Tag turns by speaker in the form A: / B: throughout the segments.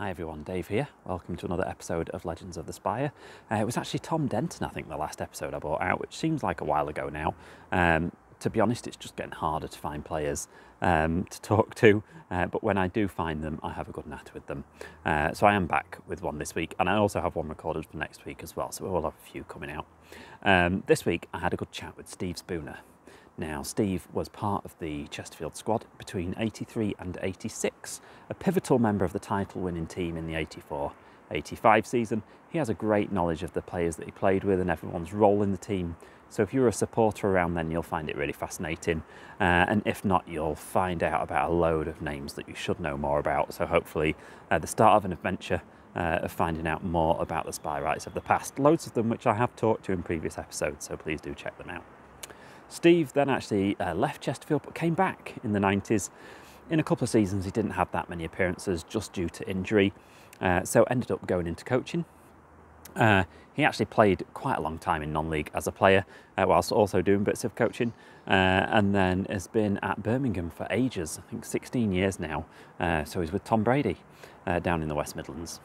A: Hi everyone, Dave here. Welcome to another episode of Legends of the Spire. It was actually Tom Denton, I think, the last episode I brought out, which seems like a while ago now. To be honest, it's just getting harder to find players to talk to, but when I do find them, I have a good natter with them. So I am back with one this week, and I also have one recorded for next week as well, so we'll have a few coming out. This week, I had a good chat with Steve Spooner. Now, Steve was part of the Chesterfield squad between 83 and 86, a pivotal member of the title-winning team in the 84-85 season. He has a great knowledge of the players that he played with and everyone's role in the team. So if you're a supporter around then, you'll find it really fascinating. And if not, you'll find out about a load of names that you should know more about. So hopefully the start of an adventure of finding out more about the Spirites of the past. Loads of them which I have talked to in previous episodes, so please do check them out. Steve then actually left Chesterfield but came back in the 90s. In a couple of seasons he didn't have that many appearances just due to injury, so ended up going into coaching. He actually played quite a long time in non-league as a player whilst also doing bits of coaching, and then has been at Birmingham for ages, I think 16 years now, so he's with Tom Brady down in the West Midlands.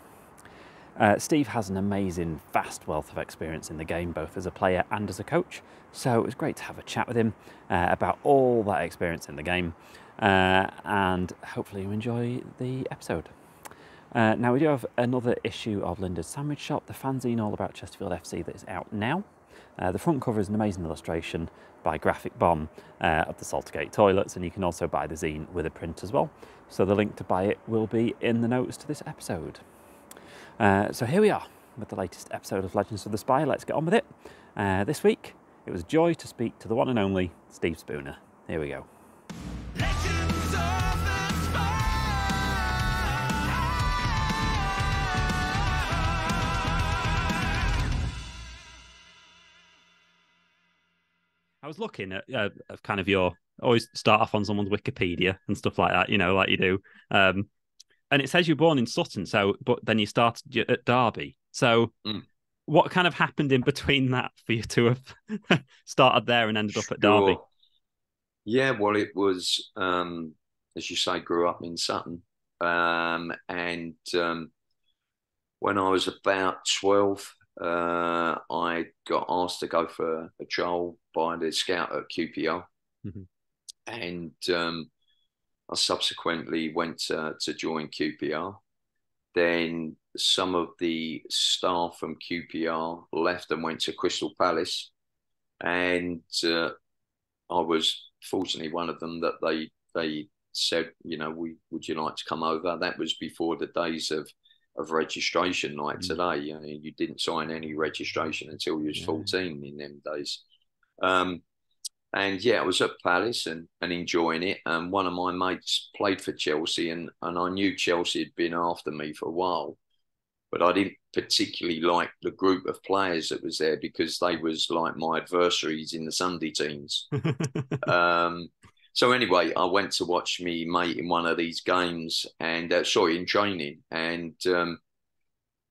A: Steve has an amazing, vast wealth of experience in the game, both as a player and as a coach. So it was great to have a chat with him about all that experience in the game, and hopefully you enjoy the episode. Now we do have another issue of Linda's Sandwich Shop, the fanzine all about Chesterfield FC that is out now. The front cover is an amazing illustration by Graphic Bomb of the Saltergate toilets, and you can also buy the zine with a print as well. So the link to buy it will be in the notes to this episode. So here we are with the latest episode of Legends of the Spire. Let's get on with it. This week, it was a joy to speak to the one and only Steve Spooner. Here we go. Legends of the Spire! I was looking at kind of your, always start off on someone's Wikipedia and stuff like that, you know, like you do. And it says you're born in Sutton, so but then you started at Derby. So what kind of happened in between that for you to have started there and ended up at Derby?
B: Yeah, well, it was, as you say, grew up in Sutton. And when I was about 12, I got asked to go for a trial by the scout at QPR.
A: Mm-hmm.
B: And I subsequently went to join QPR. Then some of the staff from QPR left and went to Crystal Palace. And I was fortunately one of them that they said, you know, would you like to come over? That was before the days of registration like today. You know, you didn't sign any registration until you was 14 in them days. And yeah, I was at Palace and enjoying it. And one of my mates played for Chelsea, and I knew Chelsea had been after me for a while, but I didn't particularly like the group of players that was there because they was like my adversaries in the Sunday teams. So anyway, I went to watch me mate in one of these games, and in training, and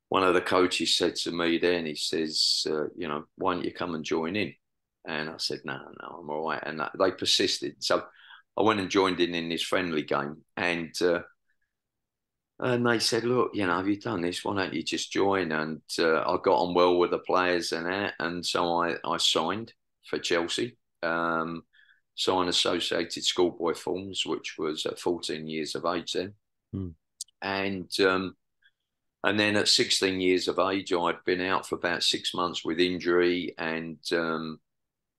B: one of the coaches said to me then, he says, you know, why don't you come and join in? And I said, no, I'm all right. And they persisted. So I went and joined in this friendly game. And they said, look, you know, have you done this? Why don't you just join? And I got on well with the players and that. And so I signed for Chelsea, signed associated schoolboy forms, which was at 14 years of age then. And then at 16 years of age, I'd been out for about 6 months with injury, and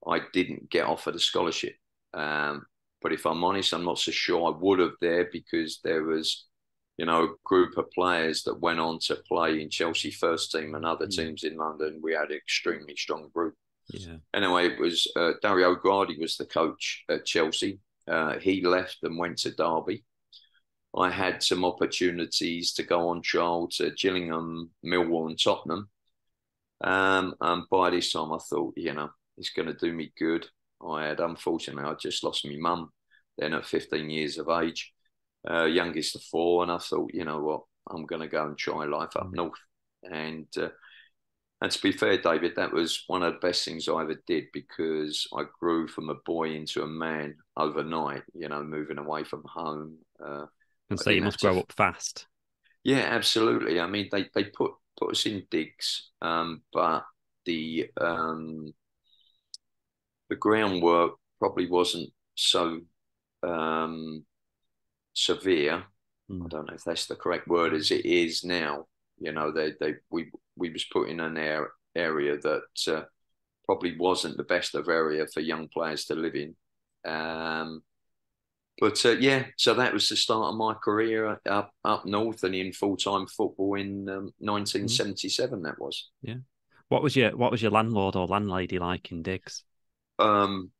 B: I didn't get offered a scholarship. But if I'm honest, I'm not so sure I would have there, because there was, you know, a group of players that went on to play in Chelsea first team and other teams in London. We had an extremely strong group. Yeah. Anyway, it was Dario Guardi was the coach at Chelsea. He left and went to Derby. I had some opportunities to go on trial to Gillingham, Millwall and Tottenham. And by this time I thought, you know, it's going to do me good. Unfortunately, I just lost my mum then at 15 years of age, youngest of four. And I thought, you know what, I'm going to go and try life up north. And to be fair, David, that was one of the best things I ever did, because I grew from a boy into a man overnight, you know, moving away from home.
A: And so you must grow up fast.
B: Yeah, absolutely. I mean, they put us in digs, but the um, the groundwork probably wasn't so um, severe. I
A: Mm.
B: don't know if that's the correct word as it is now. You know, we was put in an area that probably wasn't the best of area for young players to live in. Um, but yeah, so that was the start of my career up north and in full time football in
A: Mm.
B: 1977. That was.
A: Yeah. What was your landlord or landlady like in digs?
B: Um,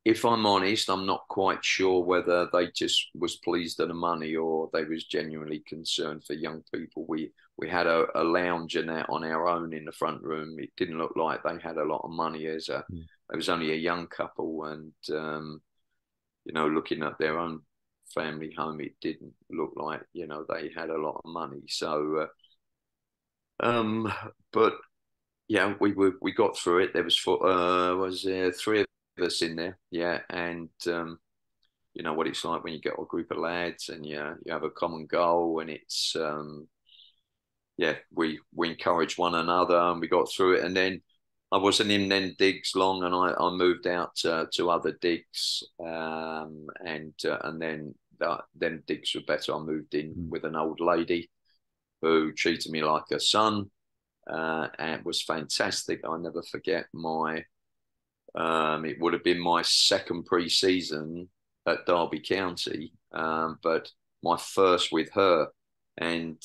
B: if I'm honest, I'm not quite sure whether they just was pleased at the money or they was genuinely concerned for young people. We had a lounge and that on our own in the front room. It didn't look like they had a lot of money as a.
A: Mm.
B: It was only a young couple, and looking at their own family home, it didn't look like they had a lot of money. So, but yeah, we got through it. There was there three of us in there, yeah, and you know what it's like when you get a group of lads and you have a common goal, and it's yeah, we encouraged one another and we got through it. And then I wasn't in then digs long, and I moved out to other digs, and then digs were better. I moved in
A: Mm.
B: with an old lady who treated me like a son, and was fantastic. I never forget my. It would have been my second pre-season at Derby County, but my first with her, and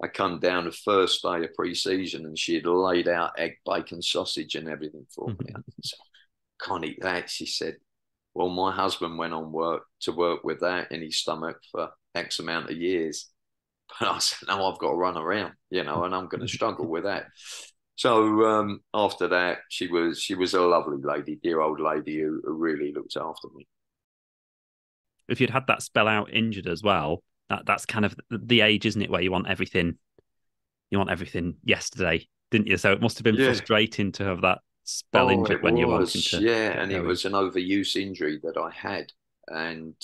B: I come down the first day of pre-season, and she had laid out egg, bacon, sausage, and everything for me. I said, "Can't eat that," she said. Well, my husband went on work with that in his stomach for X amount of years. But I said, no, I've got to run around, and I'm going to struggle with that. So after that, she was a lovely lady, dear old lady who really looked after me.
A: If you'd had that spell out injured as well, that's kind of the age, isn't it, where you want everything yesterday, didn't you? So it must have been
B: Yeah.
A: frustrating to have that spell
B: Oh,
A: injured
B: it
A: when you're wanting
B: was.
A: to
B: Yeah,
A: get
B: and it
A: going.
B: was an overuse injury that I had, and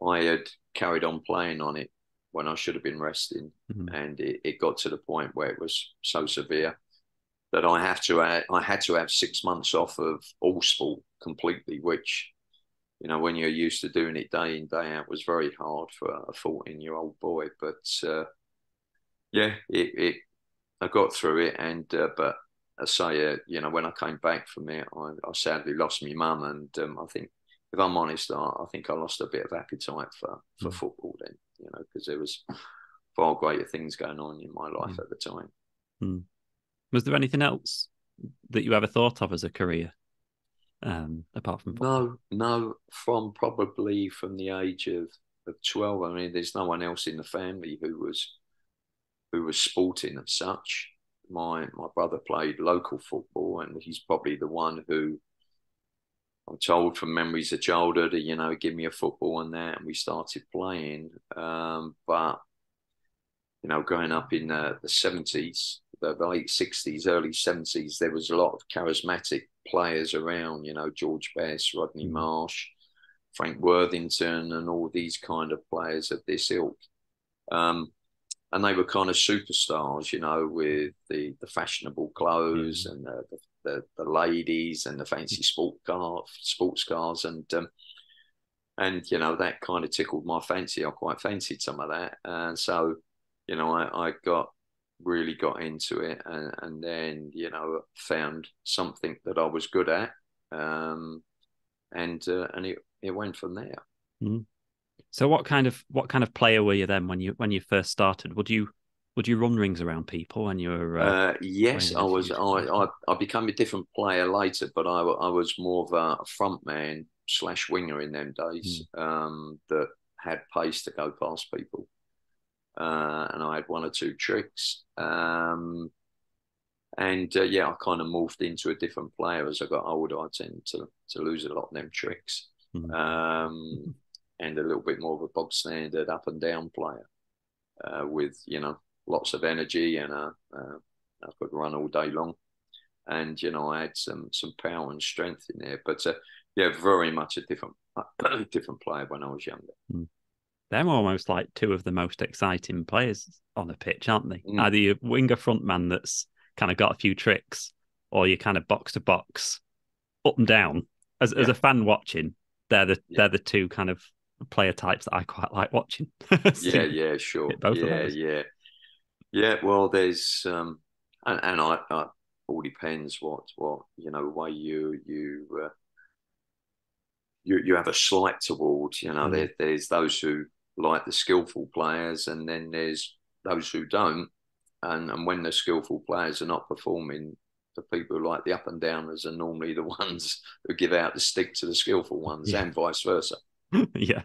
B: I had carried on playing on it when I should have been resting,
A: Mm.
B: and it got to the point where it was so severe that I had to have 6 months off of all sport completely, which when you're used to doing it day in day out was very hard for a 14-year-old boy. But yeah, it I got through it, and but I say, when I came back from it, I sadly lost my mum, and I think, if I'm honest, I think I lost a bit of appetite for
A: Mm.
B: football then, because there was far greater things going on in my life
A: Mm.
B: at the time.
A: Mm. Was there anything else that you ever thought of as a career, apart from football?
B: No, no, probably from the age of 12. I mean, there's no one else in the family who was sporting as such. My brother played local football, and he's probably the one who I'm told from memories of childhood, give me a football and that, and we started playing. But growing up in the 70s, the late 60s, early 70s, there was a lot of charismatic players around, George Best, Rodney
A: Mm.
B: Marsh, Frank Worthington, and all these kind of players of this ilk. Um, and they were kind of superstars, with the fashionable
A: Yeah.
B: clothes and the ladies and the fancy sports cars, and that kind of tickled my fancy. I quite fancied some of that, and so I really got into it, and then found something that I was good at, and it went from there.
A: Mm. So what kind of player were you then when you first started? Would you run rings around people when you were playing
B: Yes,
A: in
B: I
A: a
B: was.
A: few
B: I became a different player later, but I was more of a front man slash winger in them days,
A: Mm.
B: that had pace to go past people, and I had one or two tricks. And yeah, I kind of morphed into a different player as I got older. I tend to lose a lot of them tricks,
A: Mm.
B: um, and a little bit more of a bog standard up and down player, with lots of energy, and I could run all day long, and I had some power and strength in there. But yeah, very much a different different player when I was younger.
A: Mm. they're almost like two of the most exciting players on the pitch, aren't they?
B: Mm.
A: Either your winger front man that's kind of got a few tricks, or you kind of box to box, up and down. As a fan watching, they're the two kind of player types that I quite like watching.
B: Yeah, sure.
A: Both of those.
B: Yeah. Well, there's and I all depends what way you have a slight towards. There's those who like the skillful players, and then there's those who don't. And when the skillful players are not performing, the people who like the up and downers are normally the ones who give out the stick to the skillful ones, and vice versa.
A: Yeah.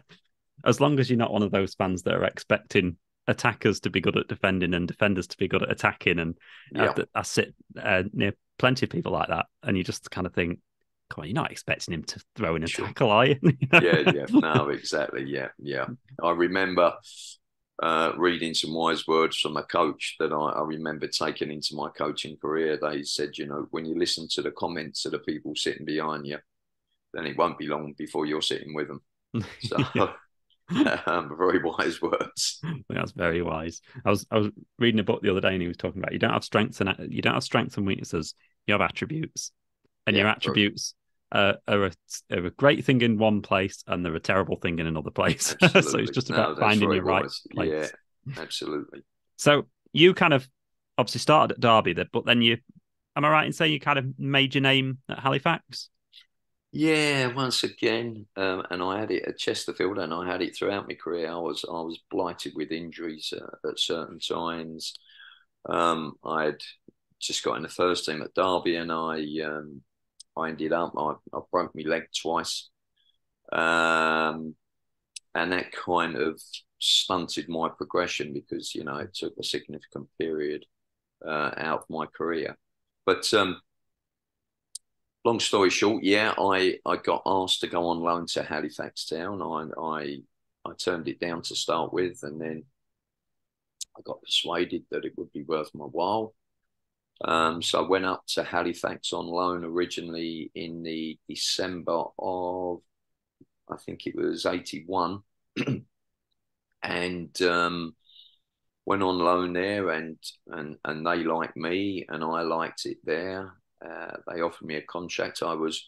A: As long as you're not one of those fans that are expecting attackers to be good at defending and defenders to be good at attacking. And I sit near plenty of people like that, and you just kind of think, come on, you're not expecting him to throw in a tackle, are you?
B: Yeah. No, exactly. Yeah. I remember reading some wise words from a coach that I remember taking into my coaching career. They said, when you listen to the comments of the people sitting behind you, then it won't be long before you're sitting with them. So very wise words.
A: I think that's very wise. I was reading a book the other day, and he was talking about you don't have strengths and weaknesses. You have attributes, and your attributes are a great thing in one place, and they're a terrible thing in another place. So it's just about finding your right place.
B: Yeah, absolutely.
A: So you kind of obviously started at Derby, but then am I right in saying you kind of made your name at Halifax?
B: Yeah, once again, and I had it at Chesterfield, and I had it throughout my career. I was blighted with injuries at certain times. I'd just got in the first team at Derby, and I ended up I broke my leg twice, and that kind of stunted my progression because it took a significant period out of my career. But long story short, I got asked to go on loan to Halifax Town. I turned it down to start with, and then I got persuaded that it would be worth my while. So I went up to Halifax on loan originally in the December of, I think it was 81, and went on loan there, and they liked me, and I liked it there. They offered me a contract. I was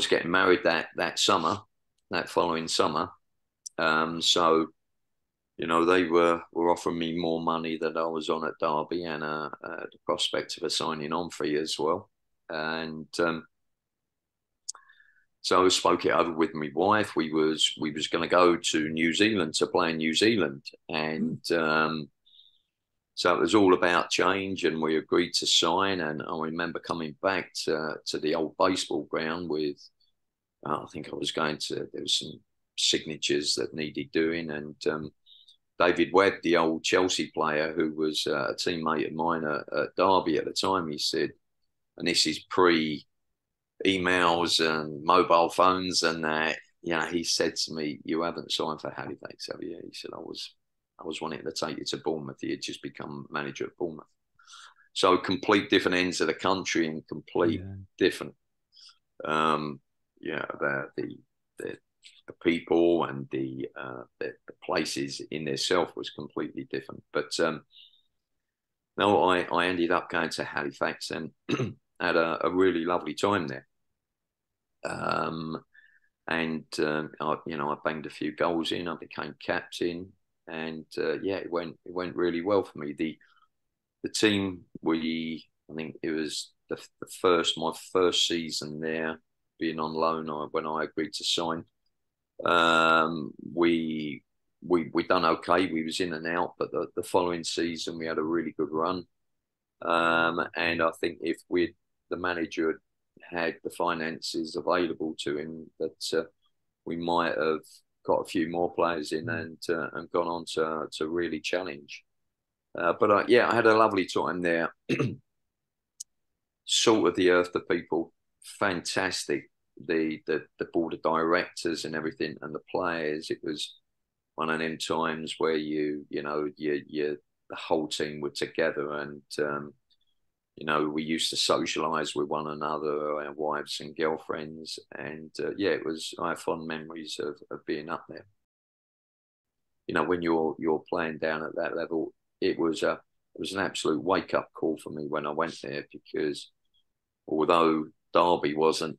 B: getting married that summer, that following summer. So, they were offering me more money than I was on at Derby, and the prospect of a signing on fee as well. And so I spoke it over with my wife. We was going to go to New Zealand to play in New Zealand, and so it was all about change, and we agreed to sign. And I remember coming back to the old baseball ground with, I think I was going to, there was some signatures that needed doing. And David Webb, the old Chelsea player who was a teammate of mine at Derby at the time, he said, and this is pre-emails and mobile phones and that, he said to me, "You haven't signed for Halifax, have you?" He said, I was wanting to take you to Bournemouth. He had just become manager at Bournemouth. So complete different ends of the country and complete different, the people and the places in themselves was completely different. But no, I ended up going to Halifax and had a really lovely time there. I banged a few goals in. I became captain. And it went really well for me. The team, I think it was my first season there, being on loan when I agreed to sign. We done okay. We was in and out, but the following season we had a really good run. And I think if the manager had the finances available to him, that we might have got a few more players in and gone on to really challenge. But I had a lovely time there. Salt of the earth, the people, fantastic. The board of directors and everything, and the players. It was one of them times where the whole team were together, and we used to socialise with one another, our wives and girlfriends, and I have fond memories of being up there. you know, when you're playing down at that level, it was an absolute wake up call for me when I went there, because although Derby wasn't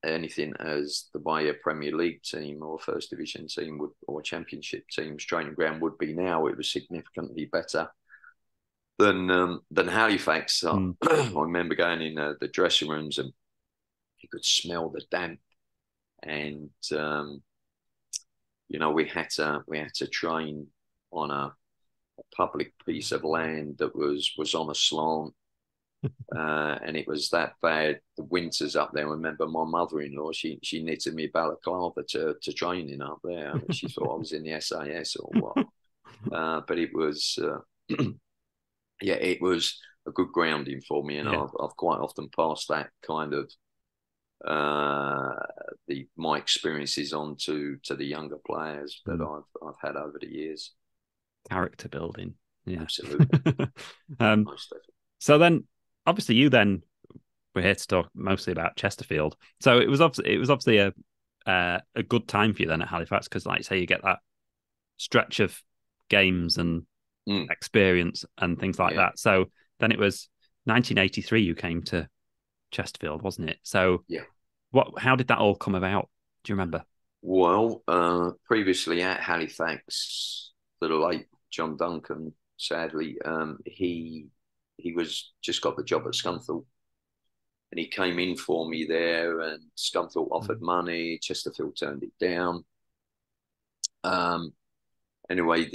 B: anything as the way a Premier League team or First Division team would, or a Championship team's training ground would be now, it was significantly better than Halifax.
A: Mm.
B: I remember going in the dressing rooms and you could smell the damp, and you know, we had to train on a public piece of land that was on a slant. And it was that bad. The winters up there. I remember my mother-in-law. She knitted me a balaclava to training up there. I mean, she thought I was in the SAS or what. But it was, yeah, it was a good grounding for me, and
A: Yeah.
B: I've quite often passed that kind of my experiences on to the younger players that I've had over the years.
A: Character building. Yeah.
B: Absolutely.
A: So then, obviously, you then we're here to talk mostly about Chesterfield. So it was obviously a good time for you then at Halifax, because, like you say, you get that stretch of games and experience and things like that. So then it was 1983 you came to Chesterfield, wasn't it? So
B: yeah,
A: how did that all come about? Do you remember?
B: Well, previously at Halifax, the late John Duncan, sadly, he was just got the job at Scunthorpe, and he came in for me there, and Scunthorpe offered money, Chesterfield turned it down. Anyway,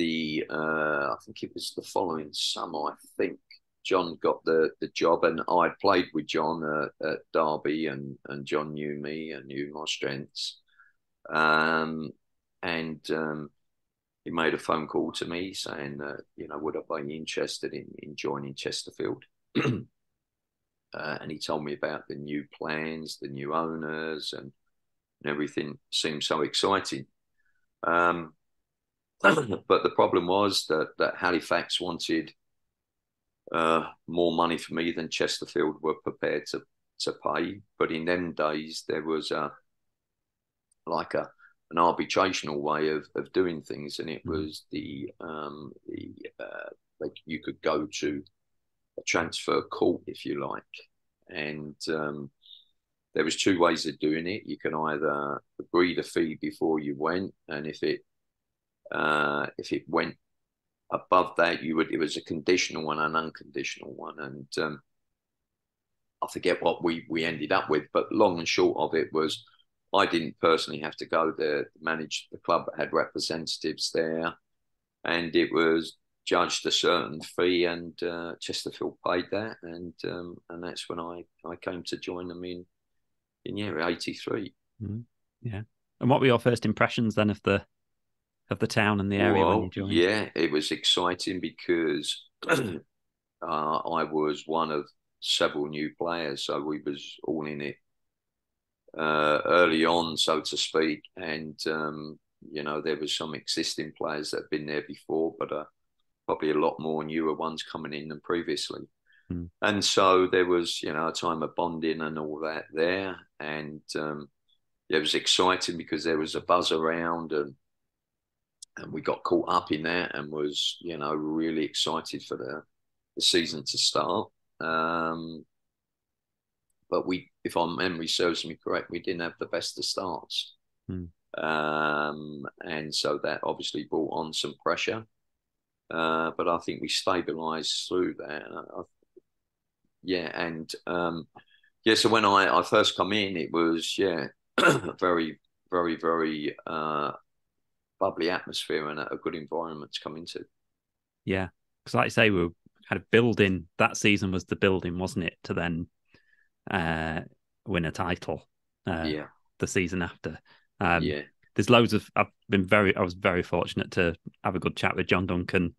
B: I think it was the following summer, I think John got the job, and I'd played with John at Derby, and John knew me and knew my strengths. And he made a phone call to me saying, you know, would I be interested in joining Chesterfield? And he told me about the new plans, the new owners, and everything seemed so exciting. But the problem was that Halifax wanted more money for me than Chesterfield were prepared to pay. But in them days, there was an arbitrational way of doing things, and it was like you could go to a transfer court, if you like, and there was two ways of doing it. You can either agree the fee before you went, and if it went above that, it was a conditional one and unconditional one, and I forget what we ended up with, but long and short of it was, I didn't personally have to go there to manage the club that had representatives there, and it was judged a certain fee, and Chesterfield paid that, and that's when I came to join them in '83.
A: Yeah. And what were your first impressions then of the town and the area when you joined?
B: Yeah, it was exciting because I was one of several new players, so we was all in it early on, so to speak, and you know, there was some existing players that had been there before, but probably a lot more newer ones coming in than previously. And so there was, you know, a time of bonding and all that there, and it was exciting because there was a buzz around, and we got caught up in that, and was, you know, really excited for the season to start. But if our memory serves me correct, we didn't have the best of starts. And so that obviously brought on some pressure. But I think we stabilised through that. So when I first come in, it was, very, very, very bubbly atmosphere and a good environment to come into.
A: Yeah, because like I say, we were kind of building. That season was the building, wasn't it, to then win a title the season after. There's loads of, I was very fortunate to have a good chat with John Duncan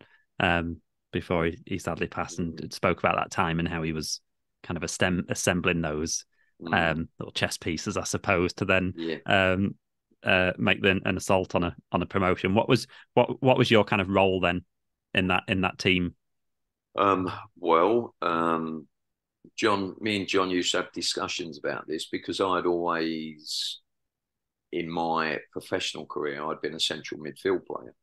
A: before he sadly passed, and spoke about that time and how he was kind of assembling those little chess pieces, I suppose, to then make an assault on a promotion. What was your kind of role then in that team?
B: Me and John used to have discussions about this, because I'd always, in my professional career, I'd been a central midfield player.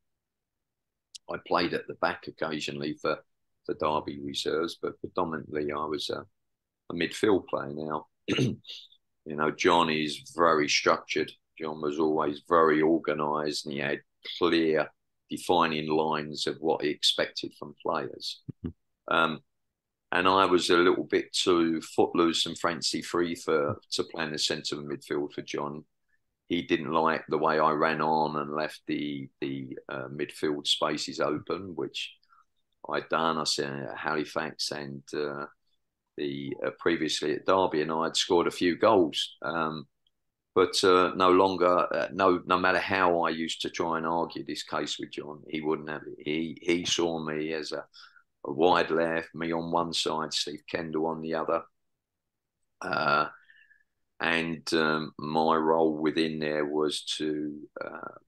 B: I played at the back occasionally for Derby reserves, but predominantly I was a midfield player. Now, you know, John is very structured. John was always very organised, and he had clear, defining lines of what he expected from players. And I was a little bit too footloose and fancy-free to play in the centre of midfield for John. He didn't like the way I ran on and left the midfield spaces open, which I'd done. I said at Halifax and previously at Derby, and I had scored a few goals. But no longer, no matter how I used to try and argue this case with John, he wouldn't have it. He saw me as a wide left, me on one side, Steve Kendall on the other. And my role within there was to,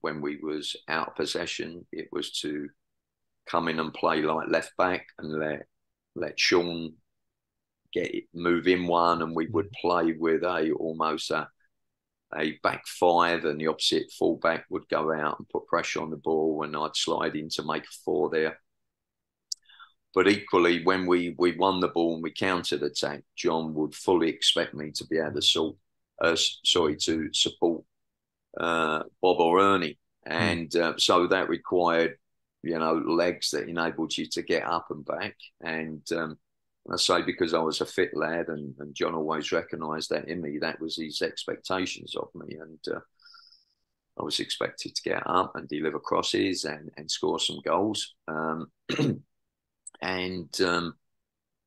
B: when we was out of possession, it was to come in and play like left back and let Sean move in one, and we would play with almost a back five, and the opposite fullback would go out and put pressure on the ball, and I'd slide in to make a four there. But equally, when we won the ball and we countered attack, John would fully expect me to be able to support Bob or Ernie, and so that required, you know, legs that enabled you to get up and back. And I say, because I was a fit lad, and John always recognised that in me, that was his expectations of me, and I was expected to get up and deliver crosses and score some goals. And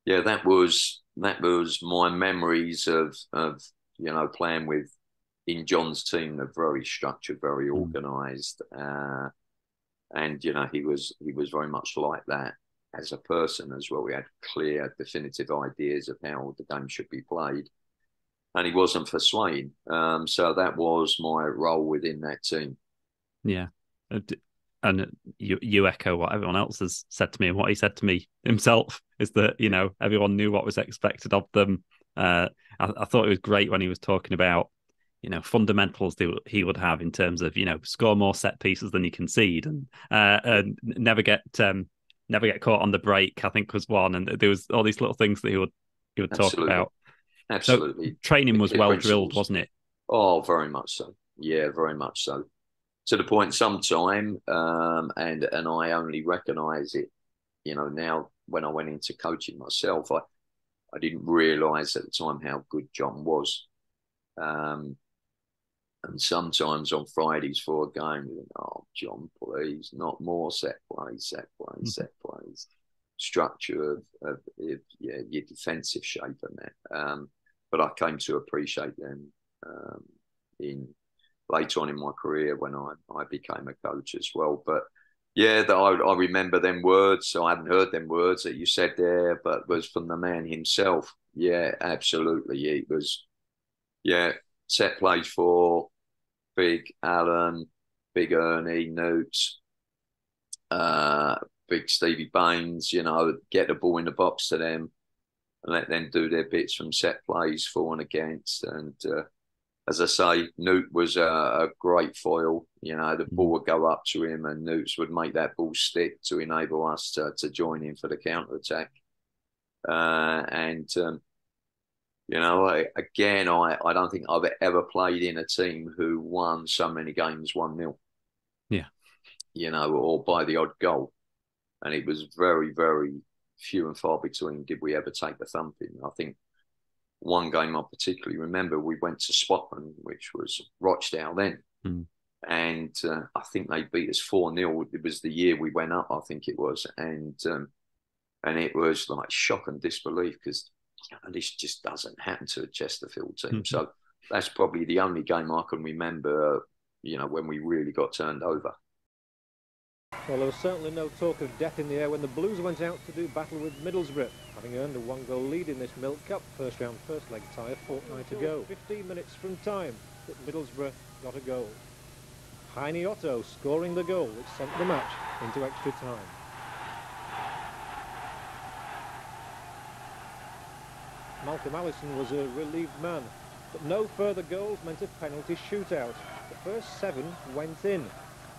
B: yeah, that was my memories of you know, playing in John's team. They're very structured, very organised, and you know, he was very much like that as a person as well. We had clear, definitive ideas of how the game should be played, and he wasn't for swaying. So that was my role within that team.
A: Yeah. And you echo what everyone else has said to me, and what he said to me himself is that, you know, everyone knew what was expected of them. I thought it was great when he was talking about, you know, fundamentals that he would have in terms of, you know, score more set pieces than you concede, and never get caught on the break, I think was one. And there was all these little things that he would talk about.
B: Absolutely.
A: So training was well drilled, wasn't it?
B: Oh, very much so. Yeah, very much so. To the point sometime, and I only recognise it, you know, now when I went into coaching myself, I didn't realise at the time how good John was. And sometimes on Fridays for a game, you think, oh, John, please, not more set plays. Structure of your defensive shape and that. But I came to appreciate them later on in my career when I became a coach as well. But yeah, I remember them words. So I hadn't heard them words that you said there, but was from the man himself. Yeah, absolutely. It was, yeah, set plays for Big Alan, Big Ernie, Newts, Big Stevie Baines, you know, get the ball in the box to them and let them do their bits from set plays for and against. And as I say, Newt was a great foil. You know, the ball would go up to him and Newts would make that ball stick to enable us to join in for the counter-attack. You know, again, I don't think I've ever played in a team who won so many games 1-0.
A: Yeah.
B: You know, or by the odd goal. And it was very, very few and far between did we ever take the thumping. I think one game I particularly remember, we went to Spotland, which was Rochdale then. And I think they beat us 4-0. It was the year we went up, I think it was. And it was like shock and disbelief because this just doesn't happen to a Chesterfield team. So that's probably the only game I can remember, you know, when we really got turned over.
C: Well, there was certainly no talk of death in the air when the Blues went out to do battle with Middlesbrough, having earned a 1-goal lead in this Milk Cup first round first leg tie a fortnight ago. 15 minutes from time that Middlesbrough got a goal. Heine Otto scoring the goal which sent the match into extra time. Malcolm Allison was a relieved man, but no further goals meant a penalty shootout. The first 7 went in.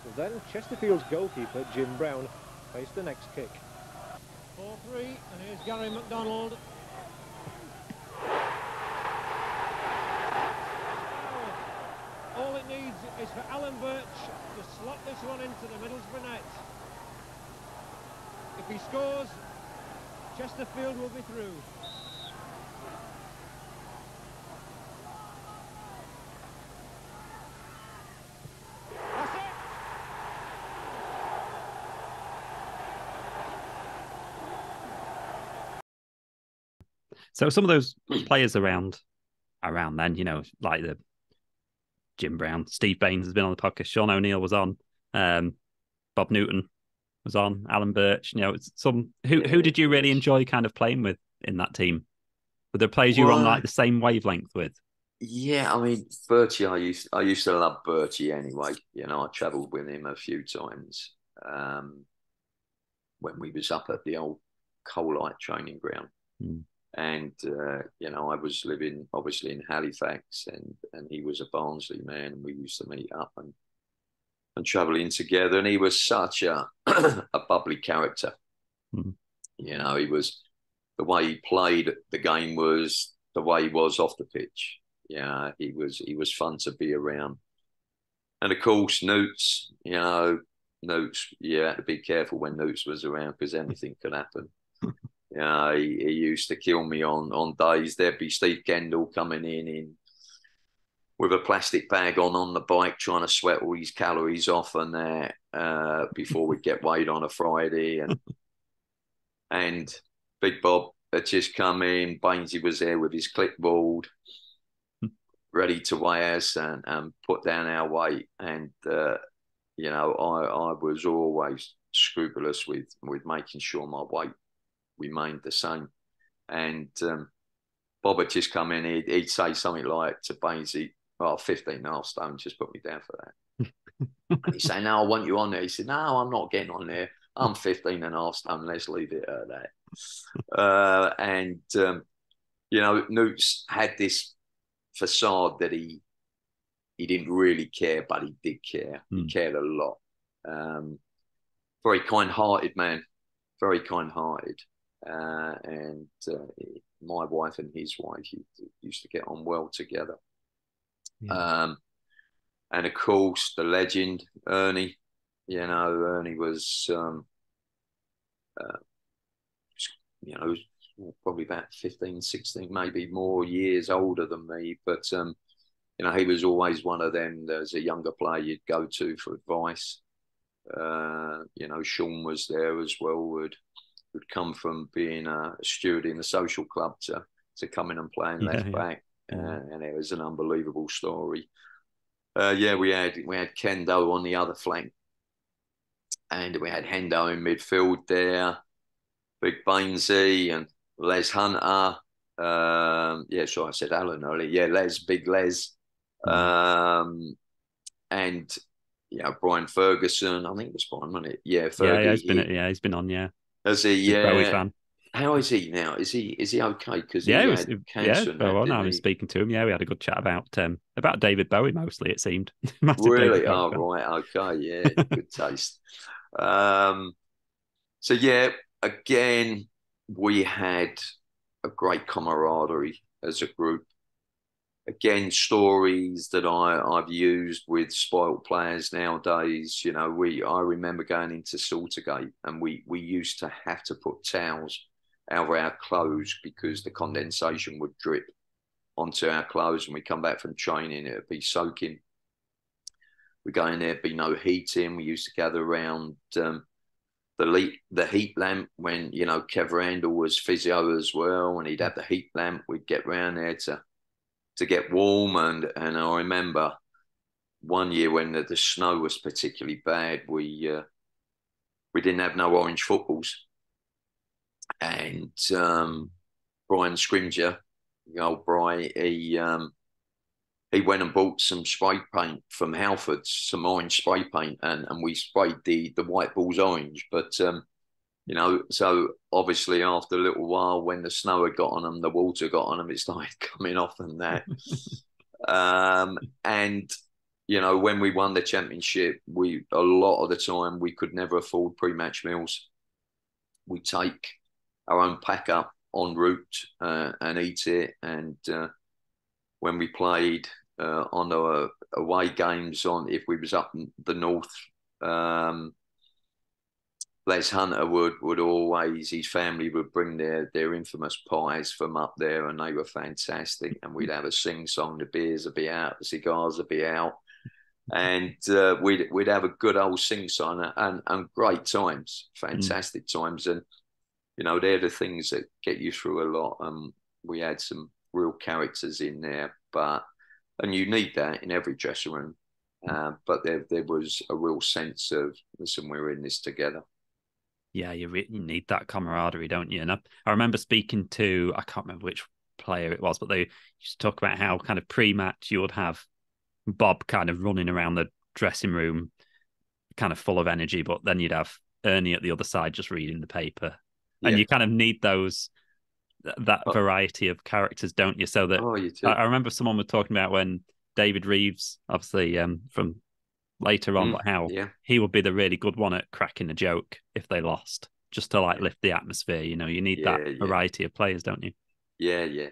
C: Well, then Chesterfield's goalkeeper, Jim Brown, face the next kick. 4-3, and here's Gary MacDonald. All it needs is for Alan Birch to slot this one into the Middlesbrough net. If he scores, Chesterfield will be through. That's it!
A: So some of those players around then, you know, like the Jim Brown, Steve Baines has been on the podcast, Sean O'Neill was on, Bob Newton was on, Alan Birch. You know, who did you really enjoy kind of playing with in that team? Were there players you were on like the same wavelength with?
B: Yeah, I mean, Bertie, I used to love Bertie anyway. You know, I travelled with him a few times when we was up at the old Coalite training ground.
A: Mm.
B: And, you know, I was living obviously in Halifax and he was a Barnsley man, and we used to meet up and travel in together. And he was such a bubbly character.
A: Mm.
B: You know, the way he played the game was the way he was off the pitch. Yeah, he was fun to be around. And of course, Newts, you know, you had to be careful when Newts was around because anything could happen. Yeah, he used to kill me on days. There'd be Steve Kendall coming in with a plastic bag on the bike, trying to sweat all his calories off and there before we get weighed on a Friday. And Big Bob had just come in. Bainesy was there with his clipboard, ready to weigh us and put down our weight. And you know, I was always scrupulous with making sure my weight remained the same. And Bob had just come in, he'd say something like to Bainesy, "Oh, 15.5 stone, just put me down for that." And he'd say, "No, I want you on there." He said, "No, I'm not getting on there. I'm 15.5 stone, let's leave it at that." You know, Newts had this facade that he didn't really care, but he did care. He cared a lot. Very kind-hearted man, very kind-hearted. My wife and his wife used to get on well together. Yeah. And of course, the legend, Ernie. You know, Ernie was, you know, probably about 15, 16, maybe more years older than me. But, you know, he was always one of them as a younger player you'd go to for advice. You know, Sean was there as well, would come from being a steward in the social club to coming and playing left back. And it was an unbelievable story. Yeah, we had Kendo on the other flank. And we had Hendo in midfield there, Big Bainesy and Les Hunter. Yeah, sure, I said Alan earlier. Yeah, Big Les. And, you know, Brian Ferguson. I think it was Brian, wasn't it? Yeah, Fergie.
A: He's been on, yeah.
B: Has he? Yeah.
A: Bowie fan.
B: How is he now? Is he okay? Because he
A: had
B: cancer.
A: Yeah, I was speaking to him. Yeah, we had a good chat about David Bowie mostly. It seemed.
B: Really? Oh, right. Okay. Yeah. Good taste. So yeah, again, we had a great camaraderie as a group. Again, stories that I've used with spoilt players nowadays. You know, I remember going into Saltergate and we used to have to put towels over our clothes because the condensation would drip onto our clothes when we come back from training. It would be soaking. We go in there, be no heating. We used to gather around the heat lamp when, you know, Kev Randall was physio as well, and he'd have the heat lamp. We'd get round there to get warm. And I remember one year when the snow was particularly bad, we didn't have no orange footballs. And Brian Scrimger, the old Brian, he went and bought some spray paint from Hereford, some orange spray paint, and we sprayed the white balls orange. But, you know, so obviously after a little while, when the snow had got on them, the water got on them, it started coming off and that. And, you know, when we won the championship, a lot of the time we could never afford pre-match meals. We take our own pack up en route and eat it. And when we played on the away games, if we was up in the north, Les Hunter would always, his family would bring their infamous pies from up there, and they were fantastic. And we'd have a sing-song, the beers would be out, the cigars would be out, and we'd have a good old sing-song and great times, fantastic times. And, you know, they're the things that get you through a lot. We had some real characters in there, and you need that in every dressing room. But there was a real sense of, listen, we're in this together.
A: Yeah, you need that camaraderie, don't you? And I remember speaking to, I can't remember which player it was, but they used to talk about how kind of pre-match you would have Bob kind of running around the dressing room, kind of full of energy, but then you'd have Ernie at the other side just reading the paper. And you kind of need that variety of characters, don't you? So that
B: you do.
A: I remember someone was talking about when David Reeves, obviously from later on, but how he would be the really good one at cracking a joke if they lost, just to like lift the atmosphere. You know, you need that variety of players, don't you?
B: Yeah.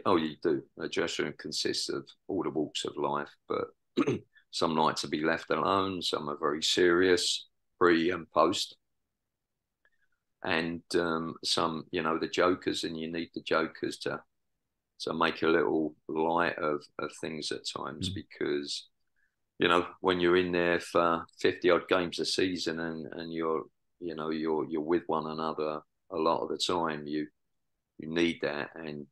B: Oh, you do. A dressing room consists of all the walks of life, but some like to be left alone. Some are very serious, pre and post. And some, you know, the jokers, and you need the jokers to make a little light of things at times, because, you know, when you're in there for 50 odd games a season and you're with one another a lot of the time, you need that. And,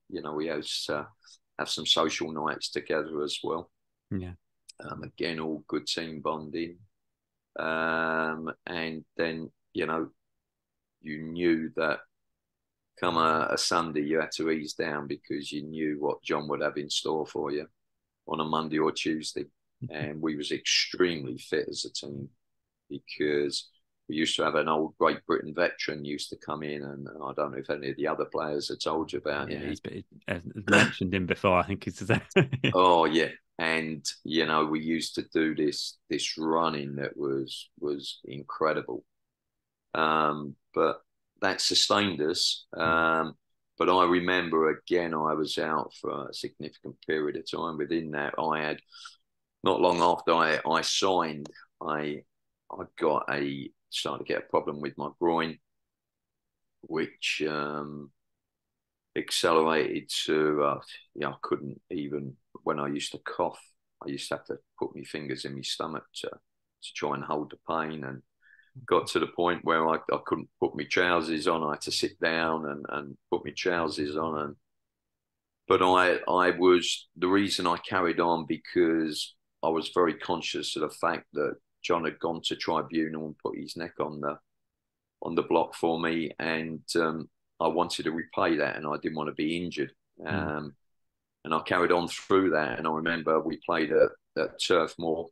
B: you know, we have some social nights together as well.
A: Yeah.
B: Again, all good team bonding. And then, you know, you knew that come a Sunday, you had to ease down, because you knew what John would have in store for you on a Monday or Tuesday. And we was extremely fit as a team, because we used to have an old Great Britain veteran used to come in, and I don't know if any of the other players have told you about him.
A: He's mentioned him before, I think.
B: Oh, yeah. And, you know, we used to do this running that was incredible. But that sustained us. But I remember, again, I was out for a significant period of time. Within that, I had, not long after I signed, I started to get a problem with my groin, which accelerated to, I couldn't even, when I used to cough, I used to have to put my fingers in my stomach to try and hold the pain, and got to the point where I couldn't put my trousers on. I had to sit down and put my trousers on. But I was, the reason I carried on, because I was very conscious of the fact that John had gone to tribunal and put his neck on the block for me, and I wanted to repay that, and I didn't want to be injured. And I carried on through that. And I remember we played at Turf Moor.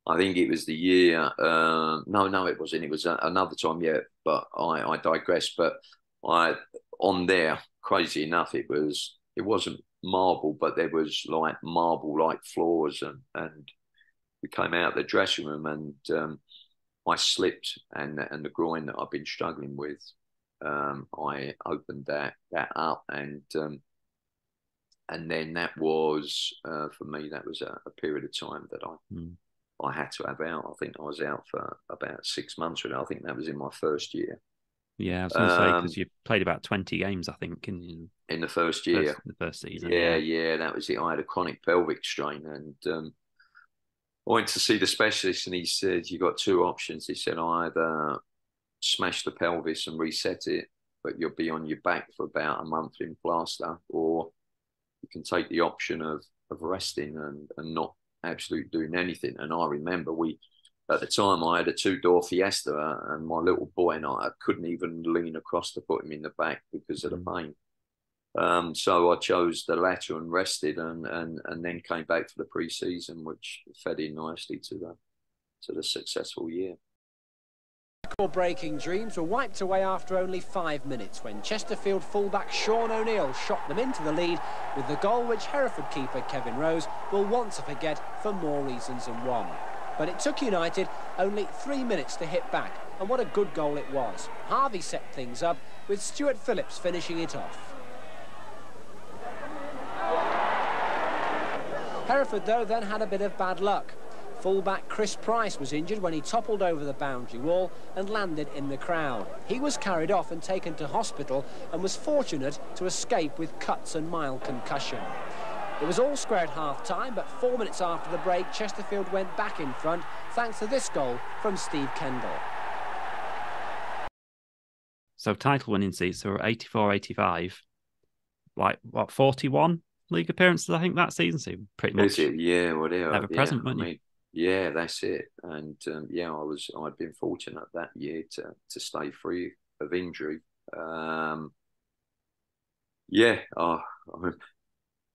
B: I think it was the year. No, it wasn't. It was another time. Yeah, but I digress. But on there, crazy enough, it wasn't marble, but there was like marble-like floors, and we came out of the dressing room, and I slipped, and the groin that I've been struggling with, I opened that up, and then that was for me, that was a period of time that I had to have out. I think I was out for about 6 months. I think that was in my first year.
A: Yeah, I was going to say, because you played about 20 games, I think, in
B: the first year.
A: The first season.
B: Yeah, that was it. I had a chronic pelvic strain, and I went to see the specialist, and he said, "You got two options." He said, "Either smash the pelvis and reset it, but you'll be on your back for about a month in plaster, or you can take the option of resting and not absolutely doing anything." And I remember at the time, I had a two-door Fiesta, and my little boy and I couldn't even lean across to put him in the back because of the pain. So I chose the latter and rested, and then came back for the pre-season, which fed in nicely to the successful year.
D: Breaking dreams were wiped away after only 5 minutes when Chesterfield fullback Sean O'Neill shot them into the lead with the goal which Hereford keeper Kevin Rose will want to forget for more reasons than one. But it took United only 3 minutes to hit back, and what a good goal it was. Harvey set things up with Stuart Phillips finishing it off. Hereford though then had a bit of bad luck. Fullback Chris Price was injured when he toppled over the boundary wall and landed in the crowd. He was carried off and taken to hospital and was fortunate to escape with cuts and mild concussion. It was all square at half-time, but 4 minutes after the break, Chesterfield went back in front thanks to this goal from Steve Kendall.
A: So title-winning seats, so 84-85, like, what, 41 league appearances, I think, that season? So pretty much.
B: Is it? Yeah, whatever.
A: Ever present, weren't you?
B: Yeah, that's it. And yeah, I'd been fortunate that year to stay free of injury. Yeah, I mean,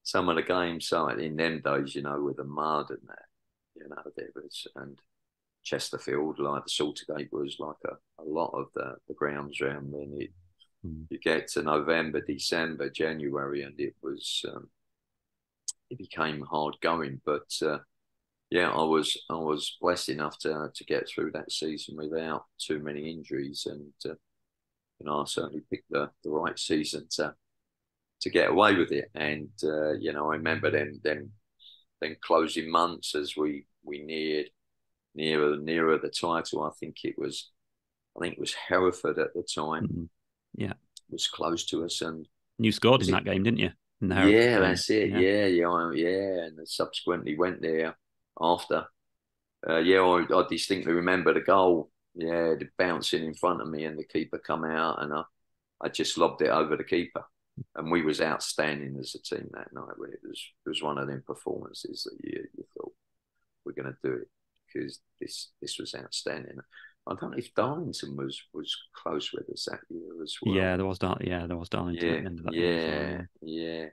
B: some of the games, so in them days, you know, with the mud and that, you know, there was, and Chesterfield, like the Saltergate was like a lot of the grounds around then. You get to November, December, January, and it was it became hard going. But yeah, I was blessed enough to get through that season without too many injuries, and you know, I certainly picked the right season to get away with it. And you know, I remember then closing months as we neared nearer the title. I think it was Hereford at the time.
A: Yeah,
B: was close to us, and
A: you scored in that game, didn't you?
B: Yeah, that's it. Yeah, and subsequently went there after. Yeah, I distinctly remember the goal. Yeah, the bouncing in front of me, and the keeper come out, and I just lobbed it over the keeper. And we was outstanding as a team that night. It was one of them performances that you thought, we're going to do it, because this was outstanding. I don't know if Darlington was close with us that year as well.
A: Yeah, there was Darlington at the end of that year.
B: Yeah.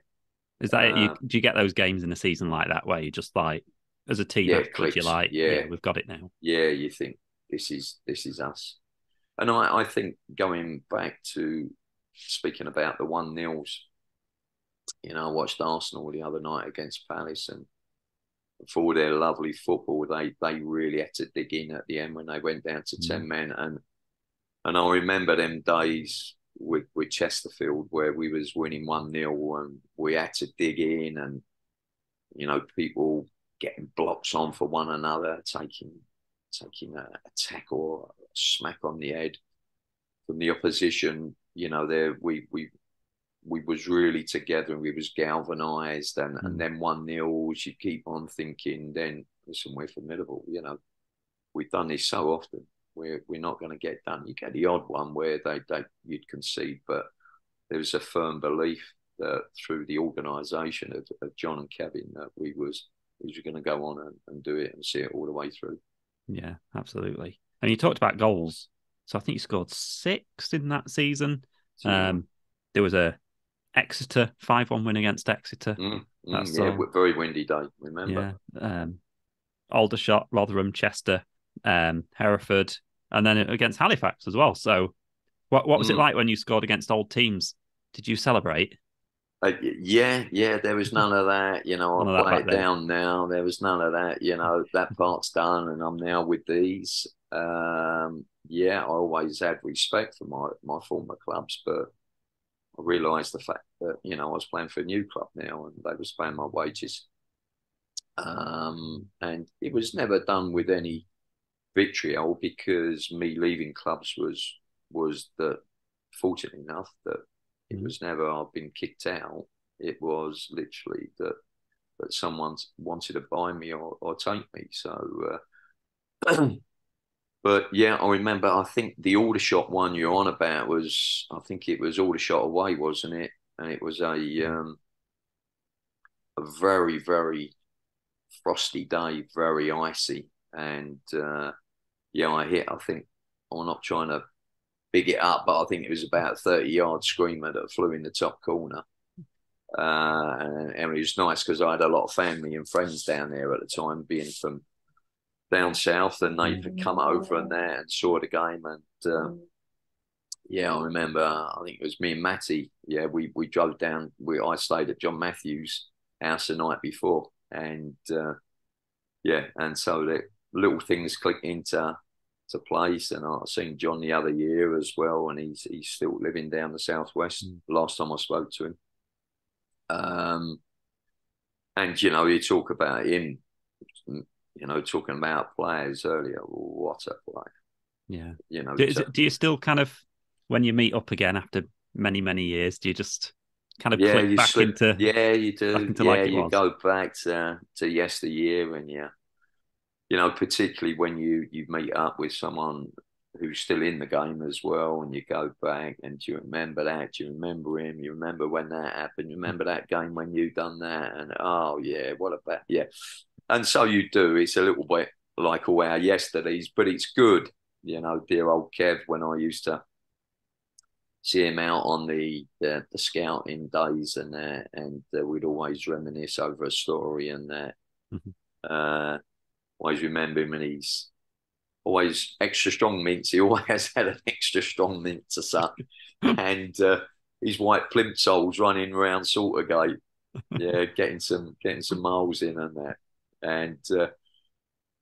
A: Is that it? Do you get those games in a season like that where you just like, as a team, afterwards, you're like, yeah, we've got it now.
B: Yeah, you think this is us. And I think going back to speaking about the 1-0s, you know, I watched Arsenal the other night against Palace, and for their lovely football, they really had to dig in at the end when they went down to 10 men. And I remember them days with Chesterfield where we was winning 1-0 and we had to dig in, and you know, people getting blocks on for one another, taking a tackle or a smack on the head from the opposition. You know, there we was really together, and we was galvanised, and then 1-0, you keep on thinking, then listen, we're formidable. You know, we've done this so often. We're not going to get done. You get the odd one where you'd concede, but there was a firm belief that through the organisation of John and Kevin that we was going to go on and do it and see it all the way through.
A: Yeah, absolutely. And you talked about goals, so I think you scored 6 in that season. There was a Exeter 5-1 win against Exeter.
B: Very windy day. Remember?
A: Yeah. Aldershot, Rotherham, Chester, Hereford, and then against Halifax as well. So, what was it like when you scored against old teams? Did you celebrate?
B: Yeah. There was none of that. You know, I'll play it down now. There was none of that. You know, that part's done, and I'm now with these. Yeah, I always had respect for my former clubs, but I realised the fact that, you know, I was playing for a new club now, and they was paying my wages. And it was never done with any vitriol, because me leaving clubs was that, fortunate enough that it was never I've been kicked out. It was literally that someone wanted to buy me or take me. So, but yeah, I remember, I think the Aldershot one you're on about was, I think it was Aldershot away, wasn't it? And it was a very, very frosty day, very icy. And yeah, I think, I'm not trying to big it up, but I think it was about a 30-yard screamer that flew in the top corner. And it was nice because I had a lot of family and friends down there at the time, being from down south, and they come over and there and saw the game. And yeah, I remember, I think it was me and Matty. Yeah, we drove down. I stayed at John Matthews' house the night before, and yeah, and so the little things click into place. And I've seen John the other year as well, and he's still living down the southwest. Last time I spoke to him, and you know, you talk about him, you know, talking about players earlier. What a player!
A: Yeah,
B: you know.
A: Do you still kind of, when you meet up again after many years, do you just kind of click back into?
B: Yeah, you do.
A: Into
B: yeah,
A: like it
B: you
A: was?
B: go back to yesteryear, and you know, particularly when you meet up with someone who's still in the game as well, and you go back and do you remember that? Do you remember him? You remember when that happened? You remember that game when you done that? And oh yeah, what about And so you do. It's a little bit like all our yesterdays, but it's good. You know, dear old Kev, when I used to see him out on the scouting days and that, and we'd always reminisce over a story and that. Always remember him, and he's always extra strong mints. He always had an extra strong mint to suck, and his white plimp soles running around Saltergate, yeah, getting some miles in and that. And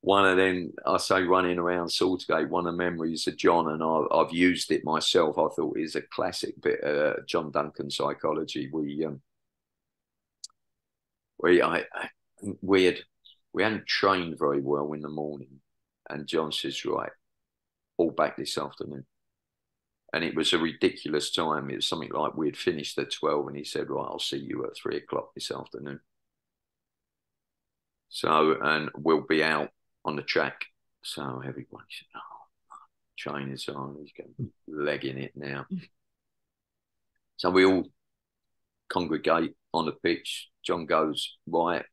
B: one of them, I say running around Saltergate, one of the memories of John, and I've used it myself. I thought is a classic bit of John Duncan psychology. We hadn't trained very well in the morning, and John says, right, all back this afternoon. And it was a ridiculous time. It was something like we had finished at 12, and he said, right, I'll see you at 3 o'clock this afternoon. So, and we'll be out on the track. So everybody said, oh, trainers on, he's going to be legging it now. So we all congregate on the pitch. John goes, right,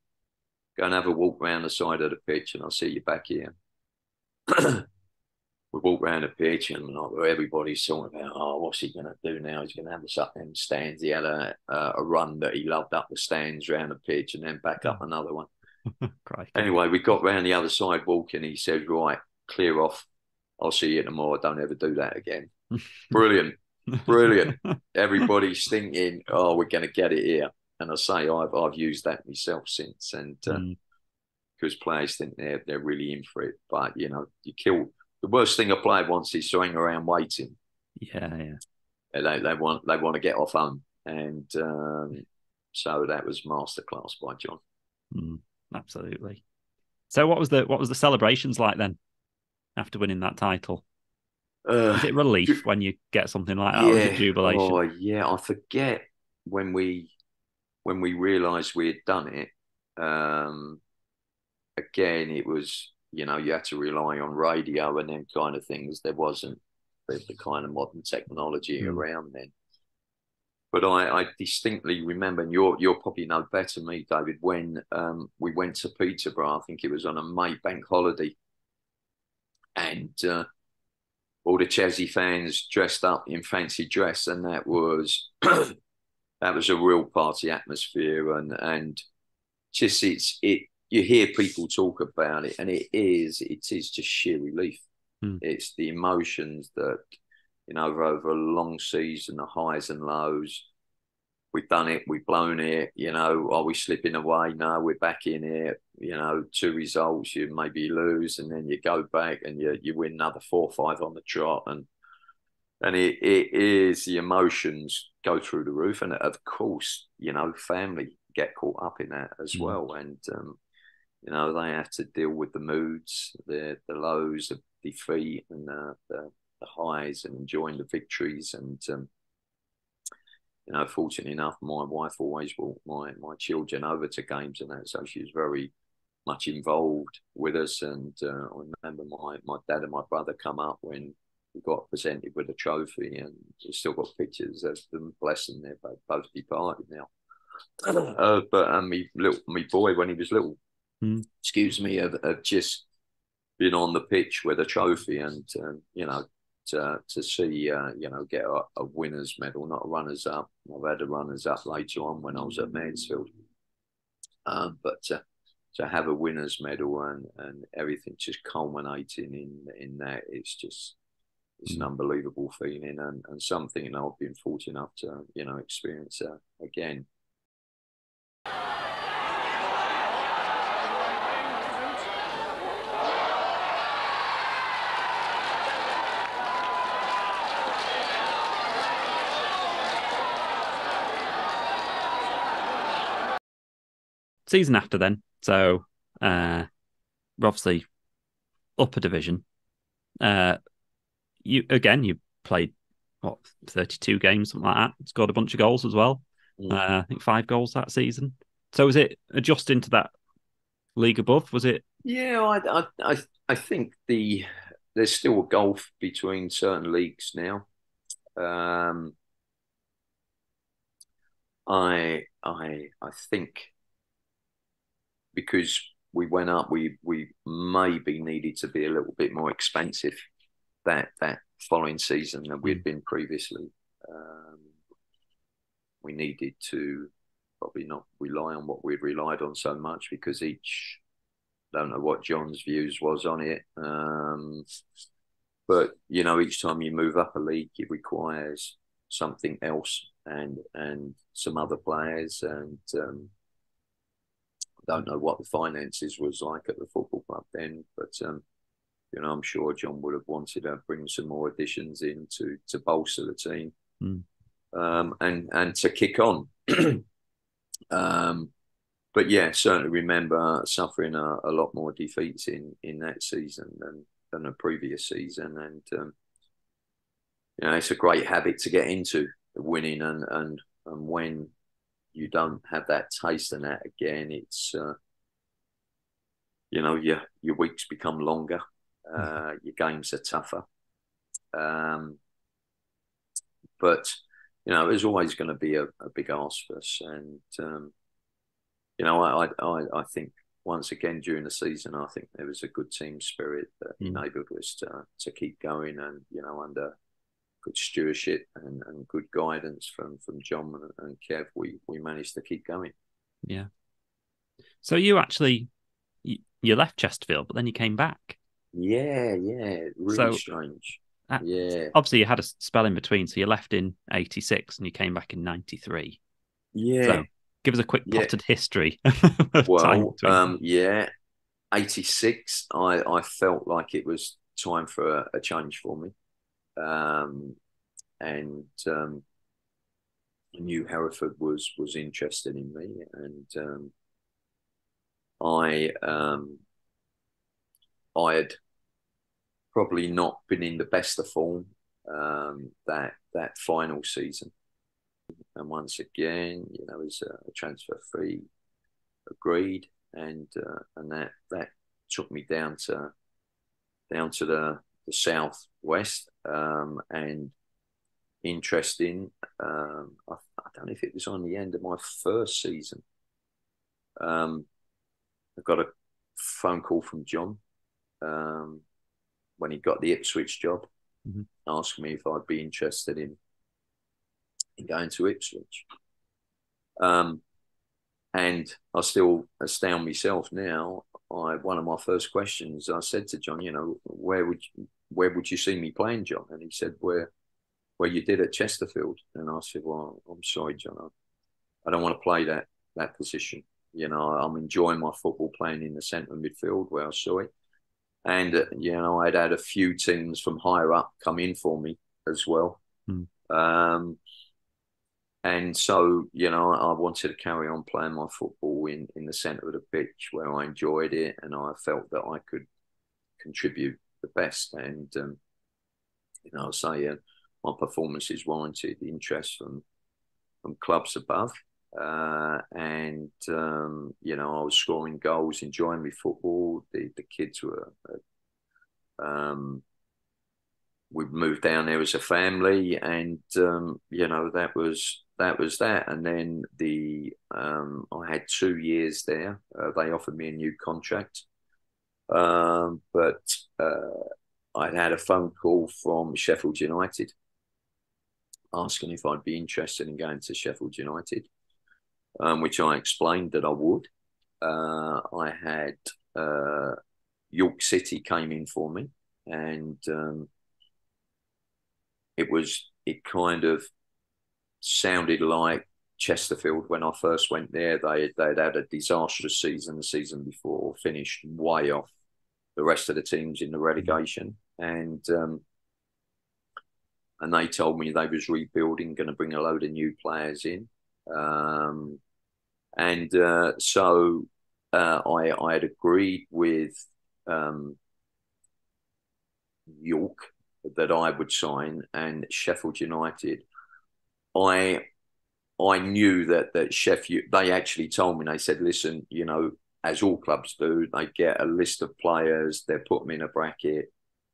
B: go and have a walk round the side of the pitch, and I'll see you back here. We walk round the pitch, and everybody's talking about, oh, what's he going to do now? He's going to have us up them stands. He had a run that he loved up the stands round the pitch and then back up another one. Anyway, we got round the other side walking. He said, right, clear off. I'll see you tomorrow. Don't ever do that again. Brilliant. Brilliant. Everybody's thinking, oh, we're going to get it here. And I say, I've used that myself since. And because players think they're really in for it. But, you know, you kill. The worst thing a player wants is to hang around waiting.
A: Yeah.
B: They want to get off home. And so that was masterclass by John.
A: Absolutely. So what was the celebrations like then after winning that title? Is it relief when you get something like that, or is it jubilation?
B: Oh yeah, I forget when we realised we had done it. Again, it was, you know, you had to rely on radio and them kind of things. There wasn't the kind of modern technology around then. But I distinctly remember, and you'll probably know better than me, David, when we went to Peterborough. I think it was on a May bank holiday, and all the Chelsea fans dressed up in fancy dress, and that was that was a real party atmosphere, and just you hear people talk about it, and it is just sheer relief. It's the emotions that, you know, over a long season, the highs and lows. We've done it, we've blown it, you know, are we slipping away? No, we're back in it. You know, 2 results, you maybe lose, and then you go back and you win another 4 or 5 on the trot. And it is, the emotions go through the roof. And of course, you know, family get caught up in that as well. And, you know, they have to deal with the moods, the lows, the defeat, and the highs, and enjoying the victories. And you know, fortunately enough, my wife always brought my children over to games and that, so she was very much involved with us. And I remember my dad and my brother come up when we got presented with a trophy, and we've still got pictures of them. Bless them, they're both departed now. But me boy, when he was little, excuse me, have just been on the pitch with a trophy, and you know, to see you know, get a winner's medal, not a runners up. I've had a runners up later on when I was at Mansfield, but to have a winner's medal and everything just culminating in that, it's an unbelievable feeling, and something that I've been fortunate enough to, you know, experience again.
A: Season after then, so we're obviously upper division. You played what, 32 games, something like that. Scored a bunch of goals as well. I think 5 goals that season. So was it adjusting to that league above? Was it?
B: Yeah, I think there's still a gulf between certain leagues now. I think because we went up, we maybe needed to be a little bit more expansive that following season than we'd been previously. We needed to probably not rely on what we'd relied on so much, because each, don't know what John's views was on it, but you know, each time you move up a league, it requires something else and some other players, and don't know what the finances was like at the football club then, but you know, I'm sure John would have wanted to bring some more additions in to bolster the team, and to kick on. But yeah, certainly remember suffering a lot more defeats in that season than the previous season, and you know, it's a great habit to get into, winning, and when you don't have that taste and that again, it's you know, your weeks become longer, your games are tougher, but you know, there's always going to be a big ask for us, and you know, I think once again during the season, I think there was a good team spirit that enabled us to keep going, and you know, under good stewardship and good guidance from John and Kev, we managed to keep going.
A: Yeah. So you actually you left Chesterfield, but then you came back.
B: Yeah, really strange. Yeah.
A: Obviously, you had a spell in between, so you left in '86 and you came back in '93.
B: Yeah.
A: So give us a quick potted history.
B: Well, yeah, '86. I felt like it was time for a change for me, and I knew Hereford was interested in me, and I had probably not been in the best of form that final season, and once again, you know, was a transfer fee agreed, and that took me down to the southwest, and interesting. I don't know if it was on the end of my first season. I got a phone call from John when he got the Ipswich job, asking me if I'd be interested in going to Ipswich. And I still astound myself now. One of my first questions, I said to John, you know, where would you see me playing, John? And he said, where you did at Chesterfield. And I said, well, I'm sorry, John, I don't want to play that position. You know, I'm enjoying my football playing in the centre midfield where I saw it. And, you know, I'd had a few teams from higher up come in for me as well. And so, you know, I wanted to carry on playing my football in the centre of the pitch where I enjoyed it, and I felt that I could contribute the best. And, you know, my performances warranted interest from clubs above. And, you know, I was scoring goals, enjoying my football. The kids were... we moved down there as a family, and you know, that was that. And then I had 2 years there. They offered me a new contract, but I'd had a phone call from Sheffield United asking if I'd be interested in going to Sheffield United, which I explained that I would. I had York City came in for me, and it kind of sounded like Chesterfield when I first went there. They'd had a disastrous season the season before, finished way off the rest of the teams in the relegation, and they told me they was rebuilding, going to bring a load of new players in, so I had agreed with York that I would sign, and Sheffield United. I knew that Sheffield, they actually told me, they said, listen, you know, as all clubs do, they get a list of players, they put them in a bracket,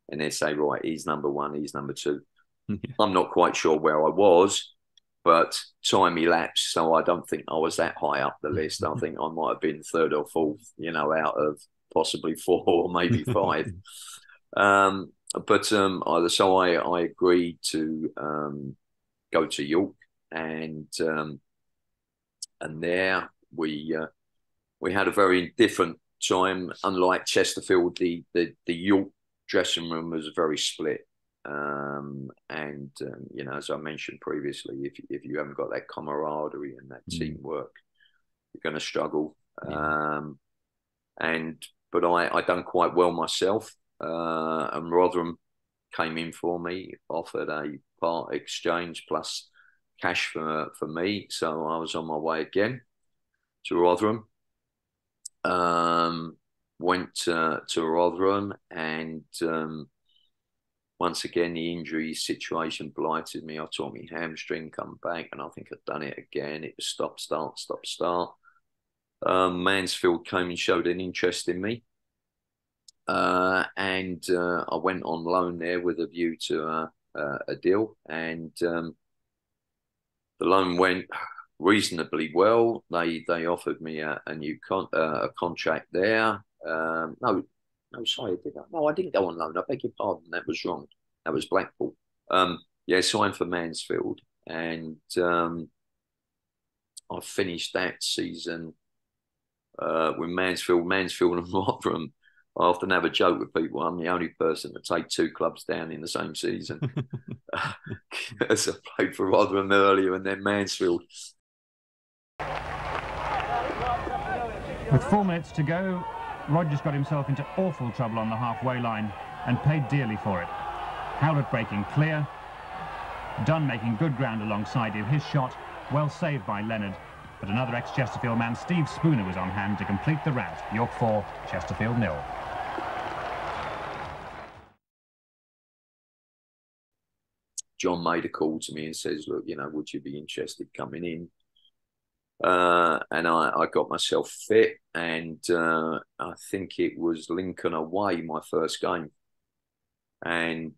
B: and they say, right, he's number one, he's number two. I'm not quite sure where I was, but time elapsed, so I don't think I was that high up the list. I think I might have been third or fourth, you know, out of possibly four or maybe five. So I agreed to go to York, and there we had a very different time. Unlike Chesterfield, the York dressing room was very split. You know, as I mentioned previously, if you haven't got that camaraderie and that teamwork, you're going to struggle.
A: Yeah.
B: But I done quite well myself, and Rotherham came in for me, offered a part exchange plus cash for me, so I was on my way again to Rotherham. Went to Rotherham, and once again, the injury situation blighted me. I tore my hamstring, come back, and I think I'd done it again. It was stop, start, stop, start. Mansfield came and showed an interest in me. I went on loan there with a view to a deal. And the loan went reasonably well. They offered me a new contract there. No, sorry, did I? No, I didn't go on loan. I beg your pardon. That was wrong. That was Blackpool. Signed for Mansfield. And I finished that season with Mansfield and Rotherham. I often have a joke with people. I'm the only person to take two clubs down in the same season. As I played for Rotherham earlier and then Mansfield.
E: With 4 minutes to go, Rodgers got himself into awful trouble on the halfway line and paid dearly for it. Howlett breaking clear. Dunn making good ground alongside him. His shot well saved by Leonard. But another ex-Chesterfield man, Steve Spooner, was on hand to complete the rout. York 4, Chesterfield 0.
B: John made a call to me and says, look, you know, would you be interested coming in? And I got myself fit, and I think it was Lincoln away, my first game. And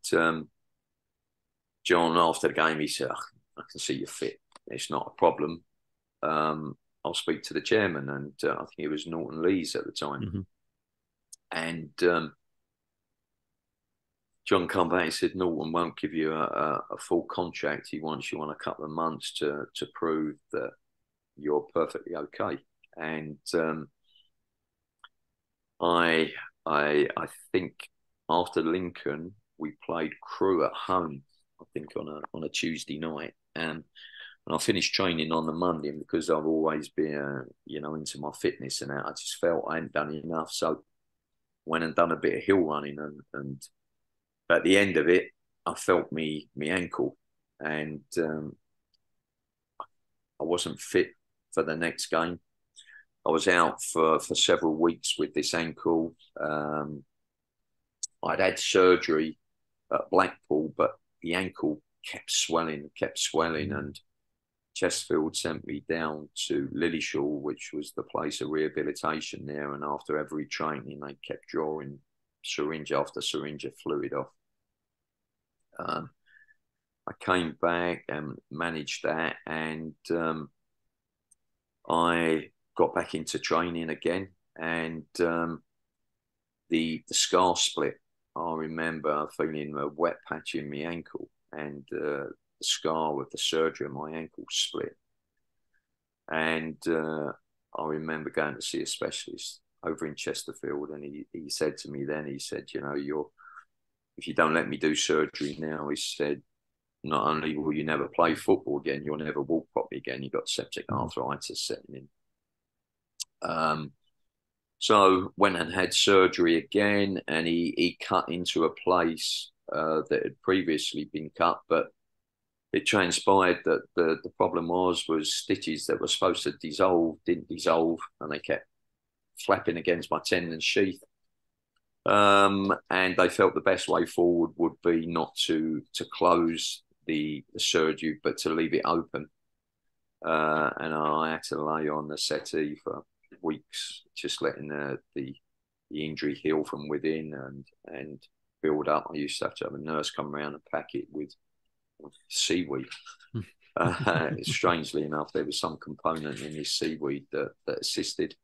B: John, after the game, he said, I can see you're fit. It's not a problem. I'll speak to the chairman, and I think it was Norton Lees at the time.
A: Mm-hmm.
B: And John come back and said, Norton won't give you a full contract. He wants you on a couple of months to prove that you're perfectly okay. And I think after Lincoln, we played Crewe at home, I think on a Tuesday night. And I finished training on the Monday, and because I've always been, into my fitness and that, I just felt I hadn't done enough. So went and done a bit of hill running, and at the end of it, I felt me ankle, and I wasn't fit for the next game. I was out for several weeks with this ankle. I'd had surgery at Blackpool, but the ankle kept swelling, and Chesterfield sent me down to Lillishall, which was the place of rehabilitation there. And after every training, they kept drawing syringe after syringe of fluid off. I came back and managed that, and I got back into training again, and the scar split. I remember feeling a wet patch in my ankle, and the scar with the surgery on my ankle split. And I remember going to see a specialist over in Chesterfield, and he said to me then, he said, you know, if you don't let me do surgery now, he said, not only will you never play football again, you'll never walk properly again. You've got septic arthritis setting in. So went and had surgery again, and he cut into a place that had previously been cut, but it transpired that the problem was stitches that were supposed to dissolve didn't dissolve, and they kept flapping against my tendon sheath. And they felt the best way forward would be not to close the surgery, but to leave it open. And I had to lay on the settee for weeks, just letting the injury heal from within and build up. I used to have a nurse come around and pack it with seaweed. Strangely enough, there was some component in this seaweed that assisted.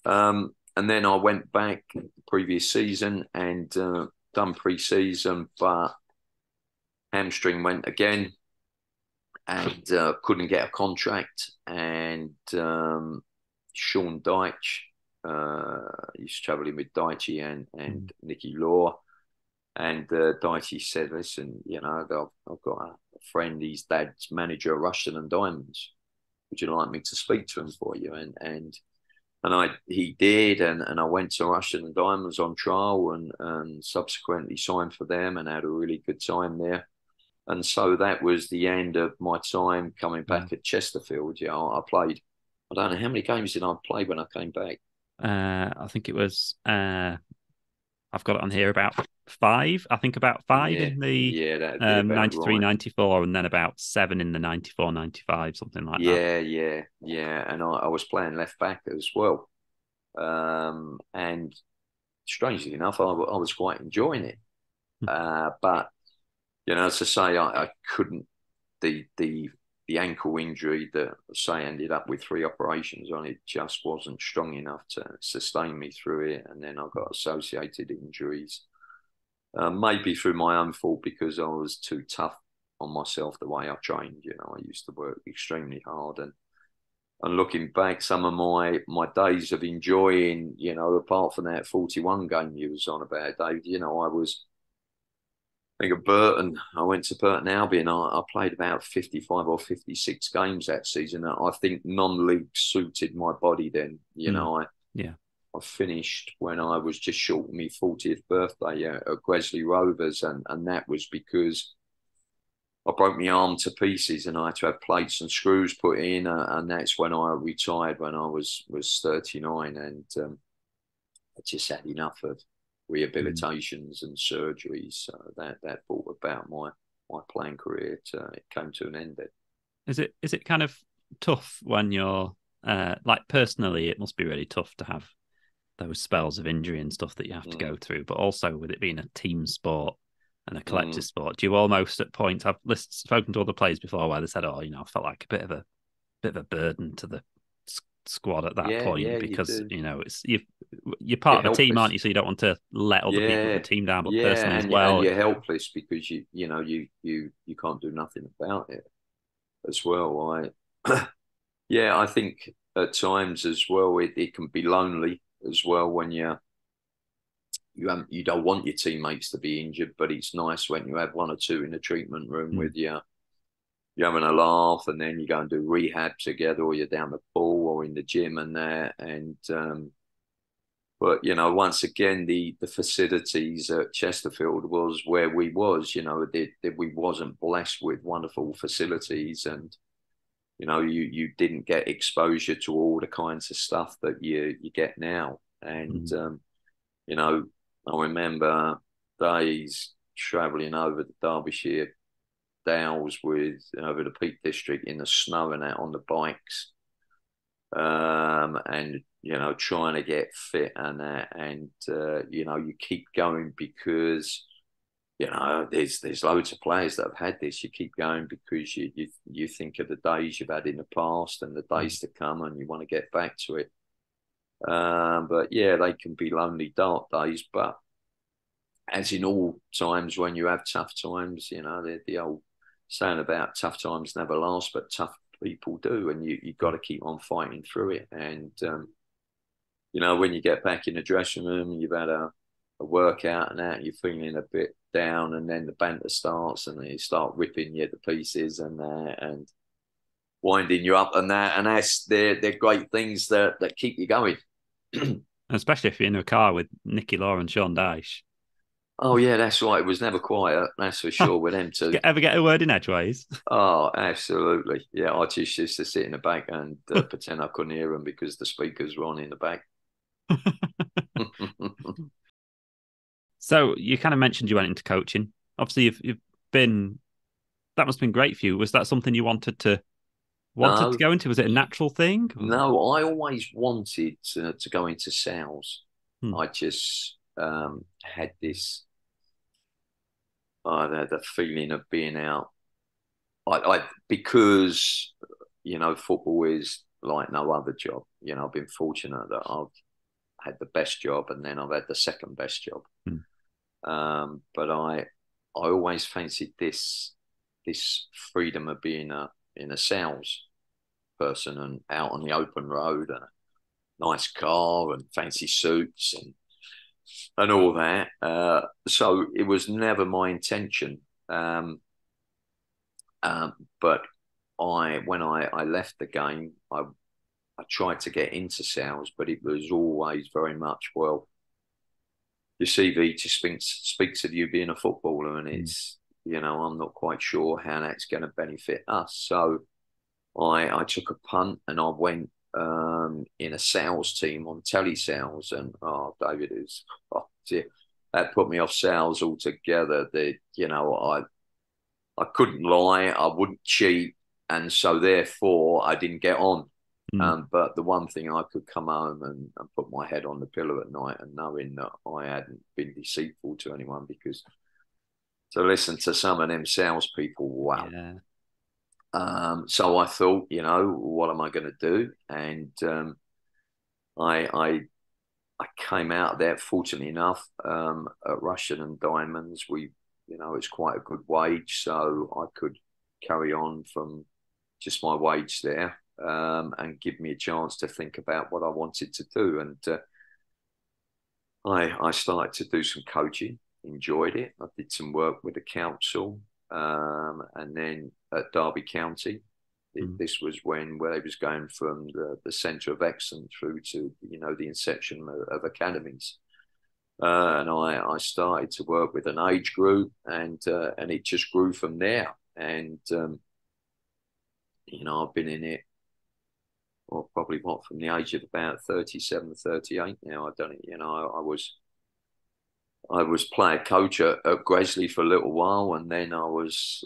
B: And then I went back the previous season and done pre-season, but hamstring went again and couldn't get a contract. And Sean Deitch, used to travel in with Deitchy and Nicky Law. And Deitchy said, listen, you know, I've got a friend, his dad's manager of Rushden and Diamonds. Would you like me to speak to him for you? And he did, and I went to Rushden and Diamonds on trial and subsequently signed for them and had a really good time there. And so that was the end of my time coming back at Chesterfield. Yeah, I played, I don't know how many games did I play when I came back?
A: I think it was, I've got it on here, about 5. I think about 5 in the 93, 94, and then about 7 in the 94, 95, something like that.
B: Yeah. And I was playing left back as well. And strangely enough, I was quite enjoying it. But, you know, as I say, I couldn't, the ankle injury that, say, ended up with 3 operations on it just wasn't strong enough to sustain me through it. And then I got associated injuries, maybe through my own fault, because I was too tough on myself the way I trained. You know, I used to work extremely hard. And looking back, some of my days of enjoying, you know, apart from that 41 game you was on about, Dave, you know, I think of Burton. I went to Burton Albion. I played about 55 or 56 games that season. I think non-league suited my body then. You know, I finished when I was just short of my 40th birthday at Gresley Rovers, and that was because I broke my arm to pieces and I had to have plates and screws put in, and that's when I retired when I was 39, and I just had enough of rehabilitations and surgeries. That brought about my playing career. It came to an end then.
A: Is it kind of tough when you're like, personally, it must be really tough to have those spells of injury and stuff that you have to go through, but also with it being a team sport and a collective sport, do you almost at points, I've spoken to other players before where they said, oh, you know, I felt like a bit of a burden to the squad at that point, because you know, it's you're part of a team, aren't you? So you don't want to let other people in the team down, but personally as well,
B: and you're helpless because you can't do nothing about it as well. I think at times as well it can be lonely as well when you don't want your teammates to be injured, but it's nice when you have 1 or 2 in the treatment room with you. You're having a laugh, and then you go and do rehab together, or you're down the pool or in the gym and there. And but you know, once again, the facilities at Chesterfield was where we was. You know, we wasn't blessed with wonderful facilities, and you know, you didn't get exposure to all the kinds of stuff that you get now. And you know, I remember days travelling over the Derbyshire Dales over the Peak District in the snow and out on the bikes, and you know, trying to get fit and that, and you know, you keep going because you know there's loads of players that have had this. You keep going because you think of the days you've had in the past and the days to come, and you want to get back to it. But yeah, they can be lonely, dark days. But as in all times, when you have tough times, you know, the old saying about tough times never last, but tough people do, and you've got to keep on fighting through it. And you know, when you get back in the dressing room, you've had a workout and that, you're feeling a bit down, and then the banter starts, and they start ripping you to pieces and winding you up and that, and they're great things that keep you going.
A: Especially if you're in a car with Nicky Law and Sean Dyche.
B: Oh yeah, that's right. It was never quiet, that's for sure, with them two.
A: Ever get a word in edgeways?
B: Oh, absolutely. Yeah, I just used to sit in the back and pretend I couldn't hear them because the speakers were on in the back.
A: So you kind of mentioned you went into coaching. Obviously, you've been. That must have been great for you. Was that something you wanted to go into? Was it a natural thing?
B: No, I always wanted to go into sales. I just had this. I had the feeling of being out. Because you know, football is like no other job. You know, I've been fortunate that I've had the best job, and then I've had the second best job. But I always fancied this freedom of being in a sales person and out on the open road and a nice car and fancy suits and all that. So it was never my intention. But when I left the game, I tried to get into sales, but it was always very much, well, your CV just speaks of you being a footballer, and it's, you know, I'm not quite sure how that's going to benefit us. So I took a punt and I went in a sales team on telesales, and David, that put me off sales altogether. You know, I couldn't lie, I wouldn't cheat, and so therefore I didn't get on. But the one thing, I could come home and put my head on the pillow at night and knowing that I hadn't been deceitful to anyone, because to listen to some of them salespeople, wow.
A: Yeah.
B: So I thought, you know, what am I going to do? And I came out of there, fortunately enough, at Russian and Diamonds. You know, it's quite a good wage, so I could carry on from just my wage there. And give me a chance to think about what I wanted to do. And I started to do some coaching, enjoyed it. I did some work with the council, and then at Derby County. This was where they was going from the centre of excellence through to, you know, the inception of academies. And I started to work with an age group, and it just grew from there. And you know, I've been in it, or probably from the age of about 37, 38 now. I've done it. You know, I was player coach at Gresley for a little while, and then I was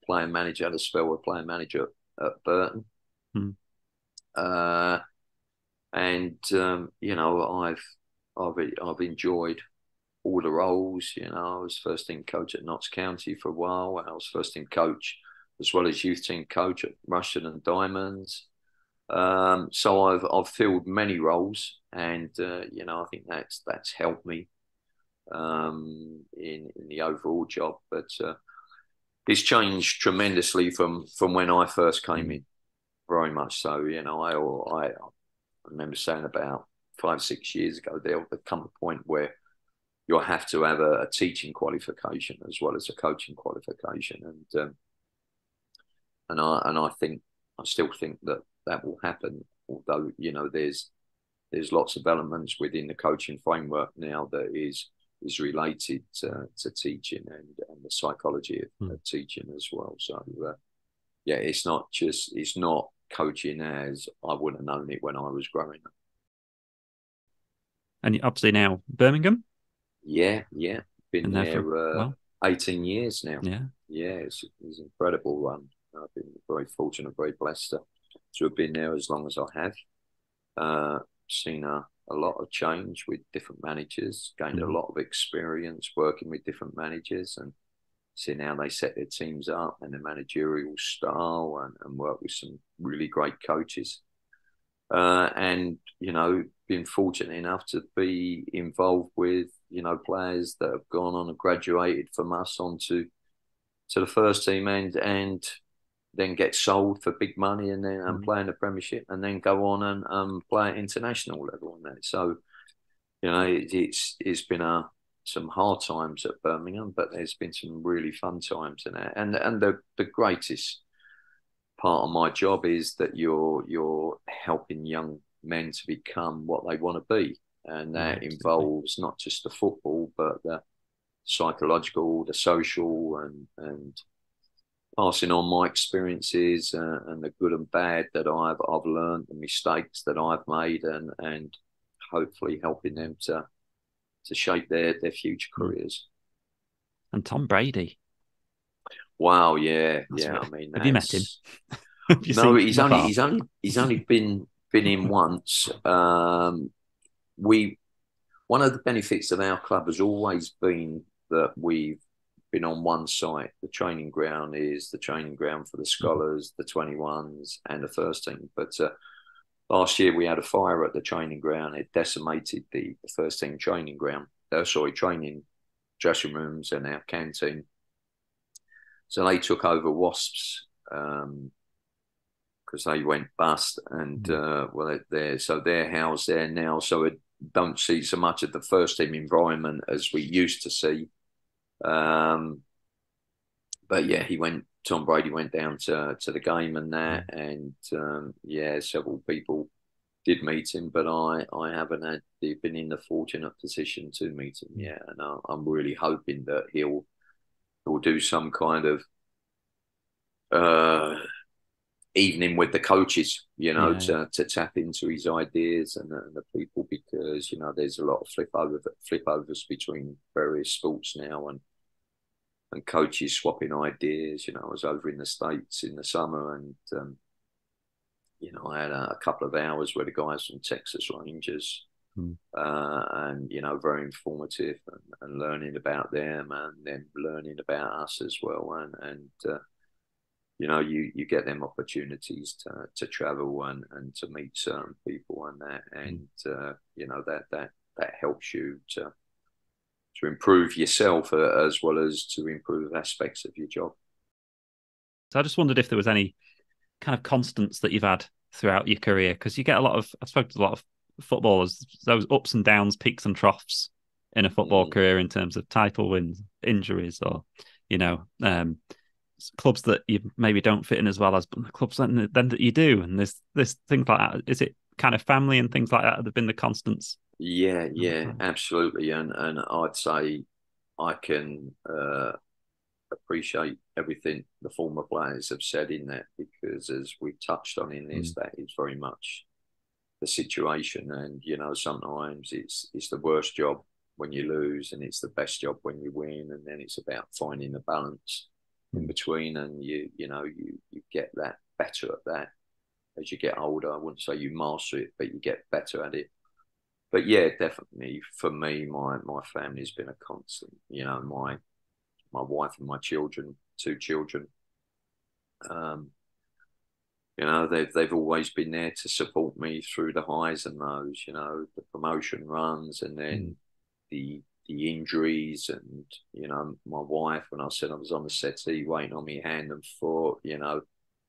B: player manager, had a spell with player manager at Burton. You know, I've enjoyed all the roles. You know, I was first team coach at Notts County for a while. I was first team coach as well as youth team coach at Russian and Diamonds. So I've filled many roles, and you know, I think that's helped me in the overall job. But it's changed tremendously from when I first came in, very much so. You know, I remember saying about 5-6 years ago, there'll come a point where you'll have to have a teaching qualification as well as a coaching qualification, and I still think that will happen. Although, you know, there's lots of elements within the coaching framework now that is related to teaching and the psychology of teaching as well. So yeah, it's not coaching as I would have known it when I was growing up.
A: And obviously now Birmingham.
B: Yeah, been there
A: for
B: 18 years now.
A: Yeah,
B: it's an incredible run. I've been very fortunate, very blessed to have been there as long as I have. Seen a lot of change with different managers, gained a lot of experience working with different managers, and seen how they set their teams up and their managerial style, and work with some really great coaches. And, you know, been fortunate enough to be involved with, you know, players that have gone on and graduated from us onto the first team and then get sold for big money and then play in the Premiership and then go on and play at international level on that. So, you know, it's been some hard times at Birmingham, but there's been some really fun times in it. And the greatest part of my job is that you're helping young men to become what they want to be. And that involves not just the football, but the psychological, the social, and passing on my experiences and the good and bad that I've learned, the mistakes that I've made, and hopefully helping them to shape their future careers.
A: And Tom Brady.
B: Wow, yeah.
A: Really,
B: I mean,
A: have you met him?
B: No, he's only been in once. One of the benefits of our club has always been that we've been on one site. The training ground is the training ground for the scholars, the 21s, and the first team. But last year we had a fire at the training ground. It decimated the first team training ground. Training dressing rooms and our canteen. So they took over Wasps because they went bust, and they're housed there now. So it don't see so much of the first team environment as we used to see. But yeah, Tom Brady went down to the game and that, and several people did meet him, but I haven't been in the fortunate position to meet him yet, and I'm really hoping that he'll do some kind of evening with the coaches, to tap into his ideas and the people, because there's a lot of flipovers between various sports now, and coaches swapping ideas. I was over in the States in the summer, and I had a couple of hours with the guys from Texas Rangers, and very informative, and learning about them, and then learning about us as well, and you get them opportunities to travel and to meet certain people and that, and that helps you to improve yourself as well as to improve aspects of your job.
A: So I just wondered if there was any kind of constants that you've had throughout your career, because you get I've spoken to a lot of footballers, those ups and downs, peaks and troughs in a football career in terms of title wins, injuries, or clubs that you maybe don't fit in as well as, but the clubs then that you do, and there's things like that. Is it kind of family and things like that have been the constants?
B: Yeah, absolutely, and I'd say I can appreciate everything the former players have said in that, because as we've touched on in this, that is very much the situation, and sometimes it's the worst job when you lose, and it's the best job when you win, and then it's about finding a balance in between, and you get that better at that as you get older. I wouldn't say you master it, but you get better at it. But yeah, definitely for me, my family's been a constant. My wife and my children, 2 children, they've always been there to support me through the highs and lows. The promotion runs, and then the injuries, and my wife, when I said I was on the settee waiting on me hand and foot,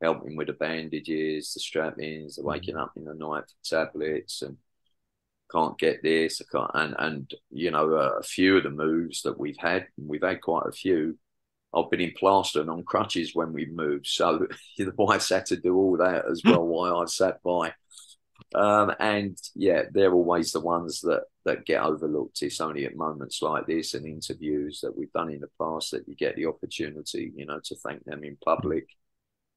B: helping with the bandages, the strap-ins, the waking up in the night for tablets, and can't get this, I can't, and a few of the moves that we've had quite a few. I've been in plaster and on crutches when we moved, so the wife's had to do all that as well while I sat by. And yeah, they're always the ones that get overlooked. It's only at moments like this and interviews that we've done in the past that you get the opportunity, to thank them in public.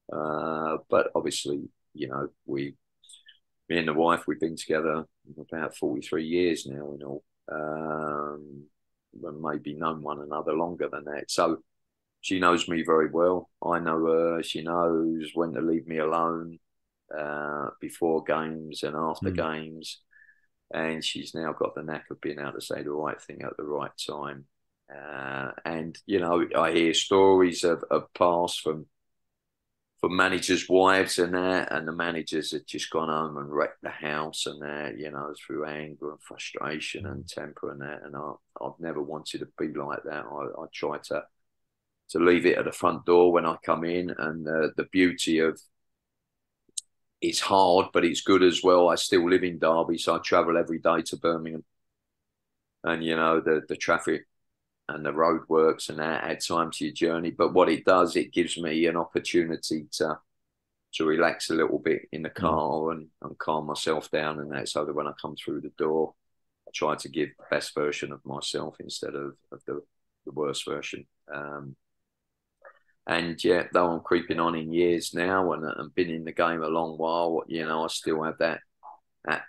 B: But obviously, me and the wife, we've been together about 43 years now in all. Maybe known one another longer than that. So she knows me very well. I know her. She knows when to leave me alone before games and after games. And she's now got the knack of being able to say the right thing at the right time. And I hear stories of past from managers' wives and that, and the managers had just gone home and wrecked the house and that, through anger and frustration and temper and that. And I've never wanted to be like that. I try leave it at the front door when I come in. And the beauty of it's hard, but it's good as well. I still live in Derby, so I travel every day to Birmingham. And, you know, the traffic and the road works and that add time to your journey. But what it does, it gives me an opportunity to relax a little bit in the car and calm myself down and that, so that when I come through the door, I try to give the best version of myself instead of the worst version. And yeah, though I'm creeping on in years now and been in the game a long while, you know, I still have that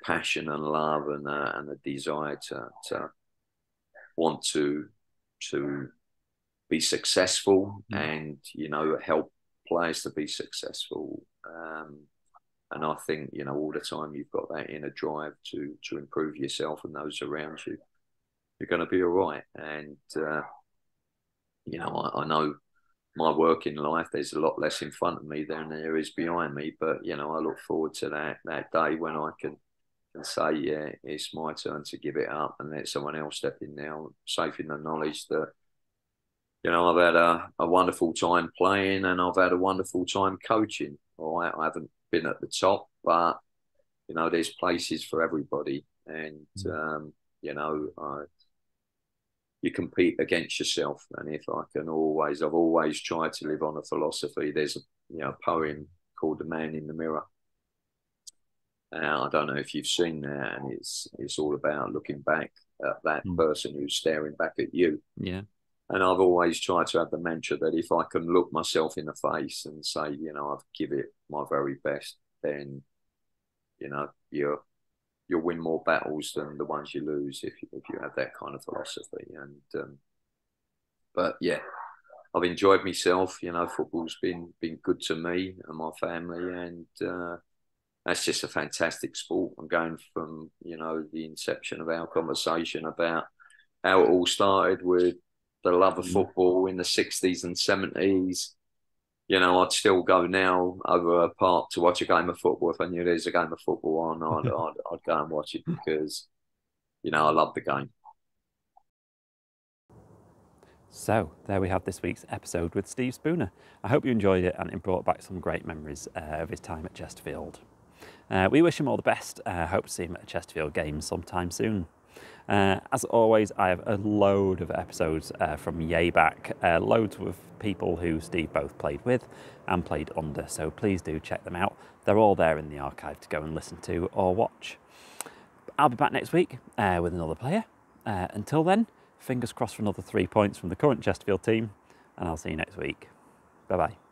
B: passion and love and a desire to want to be successful and, you know, help players to be successful. And I think, you know, all the time you've got that inner drive to improve yourself and those around you, you're going to be all right. And, you know, I know my work in life, there's a lot less in front of me than there is behind me. But, you know, I look forward to that day when I can say, yeah, it's my turn to give it up and let someone else step in now, safe in the knowledge that, you know, I've had a wonderful time playing and I've had a wonderful time coaching. All right, I haven't been at the top, but, you know, there's places for everybody. And, you know, you compete against yourself. And if I can I've always tried to live on a philosophy. There's a poem called The Man in the Mirror. I don't know if you've seen that, and it's all about looking back at that person who's staring back at you. Yeah. And I've always tried to have the mantra that if I can look myself in the face and say, you know, I've give it my very best, then, you know, you'll win more battles than the ones you lose if you have that kind of philosophy. And but yeah, I've enjoyed myself. You know, football's been good to me and my family, and that's just a fantastic sport. I'm going from, you know, the inception of our conversation about how it all started with the love of football in the 60s and 70s. You know, I'd still go now over a park to watch a game of football. If I knew there's a game of football on, I'd go and watch it because, you know, I love the game.
A: So there we have this week's episode with Steve Spooner. I hope you enjoyed it and it brought back some great memories of his time at Chesterfield. We wish him all the best. Hope to see him at a Chesterfield game sometime soon. As always, I have a load of episodes from yay back, loads with people who Steve both played with and played under, so please do check them out. They're all there in the archive to go and listen to or watch. I'll be back next week with another player. Until then, fingers crossed for another 3 points from the current Chesterfield team, and I'll see you next week. Bye-bye.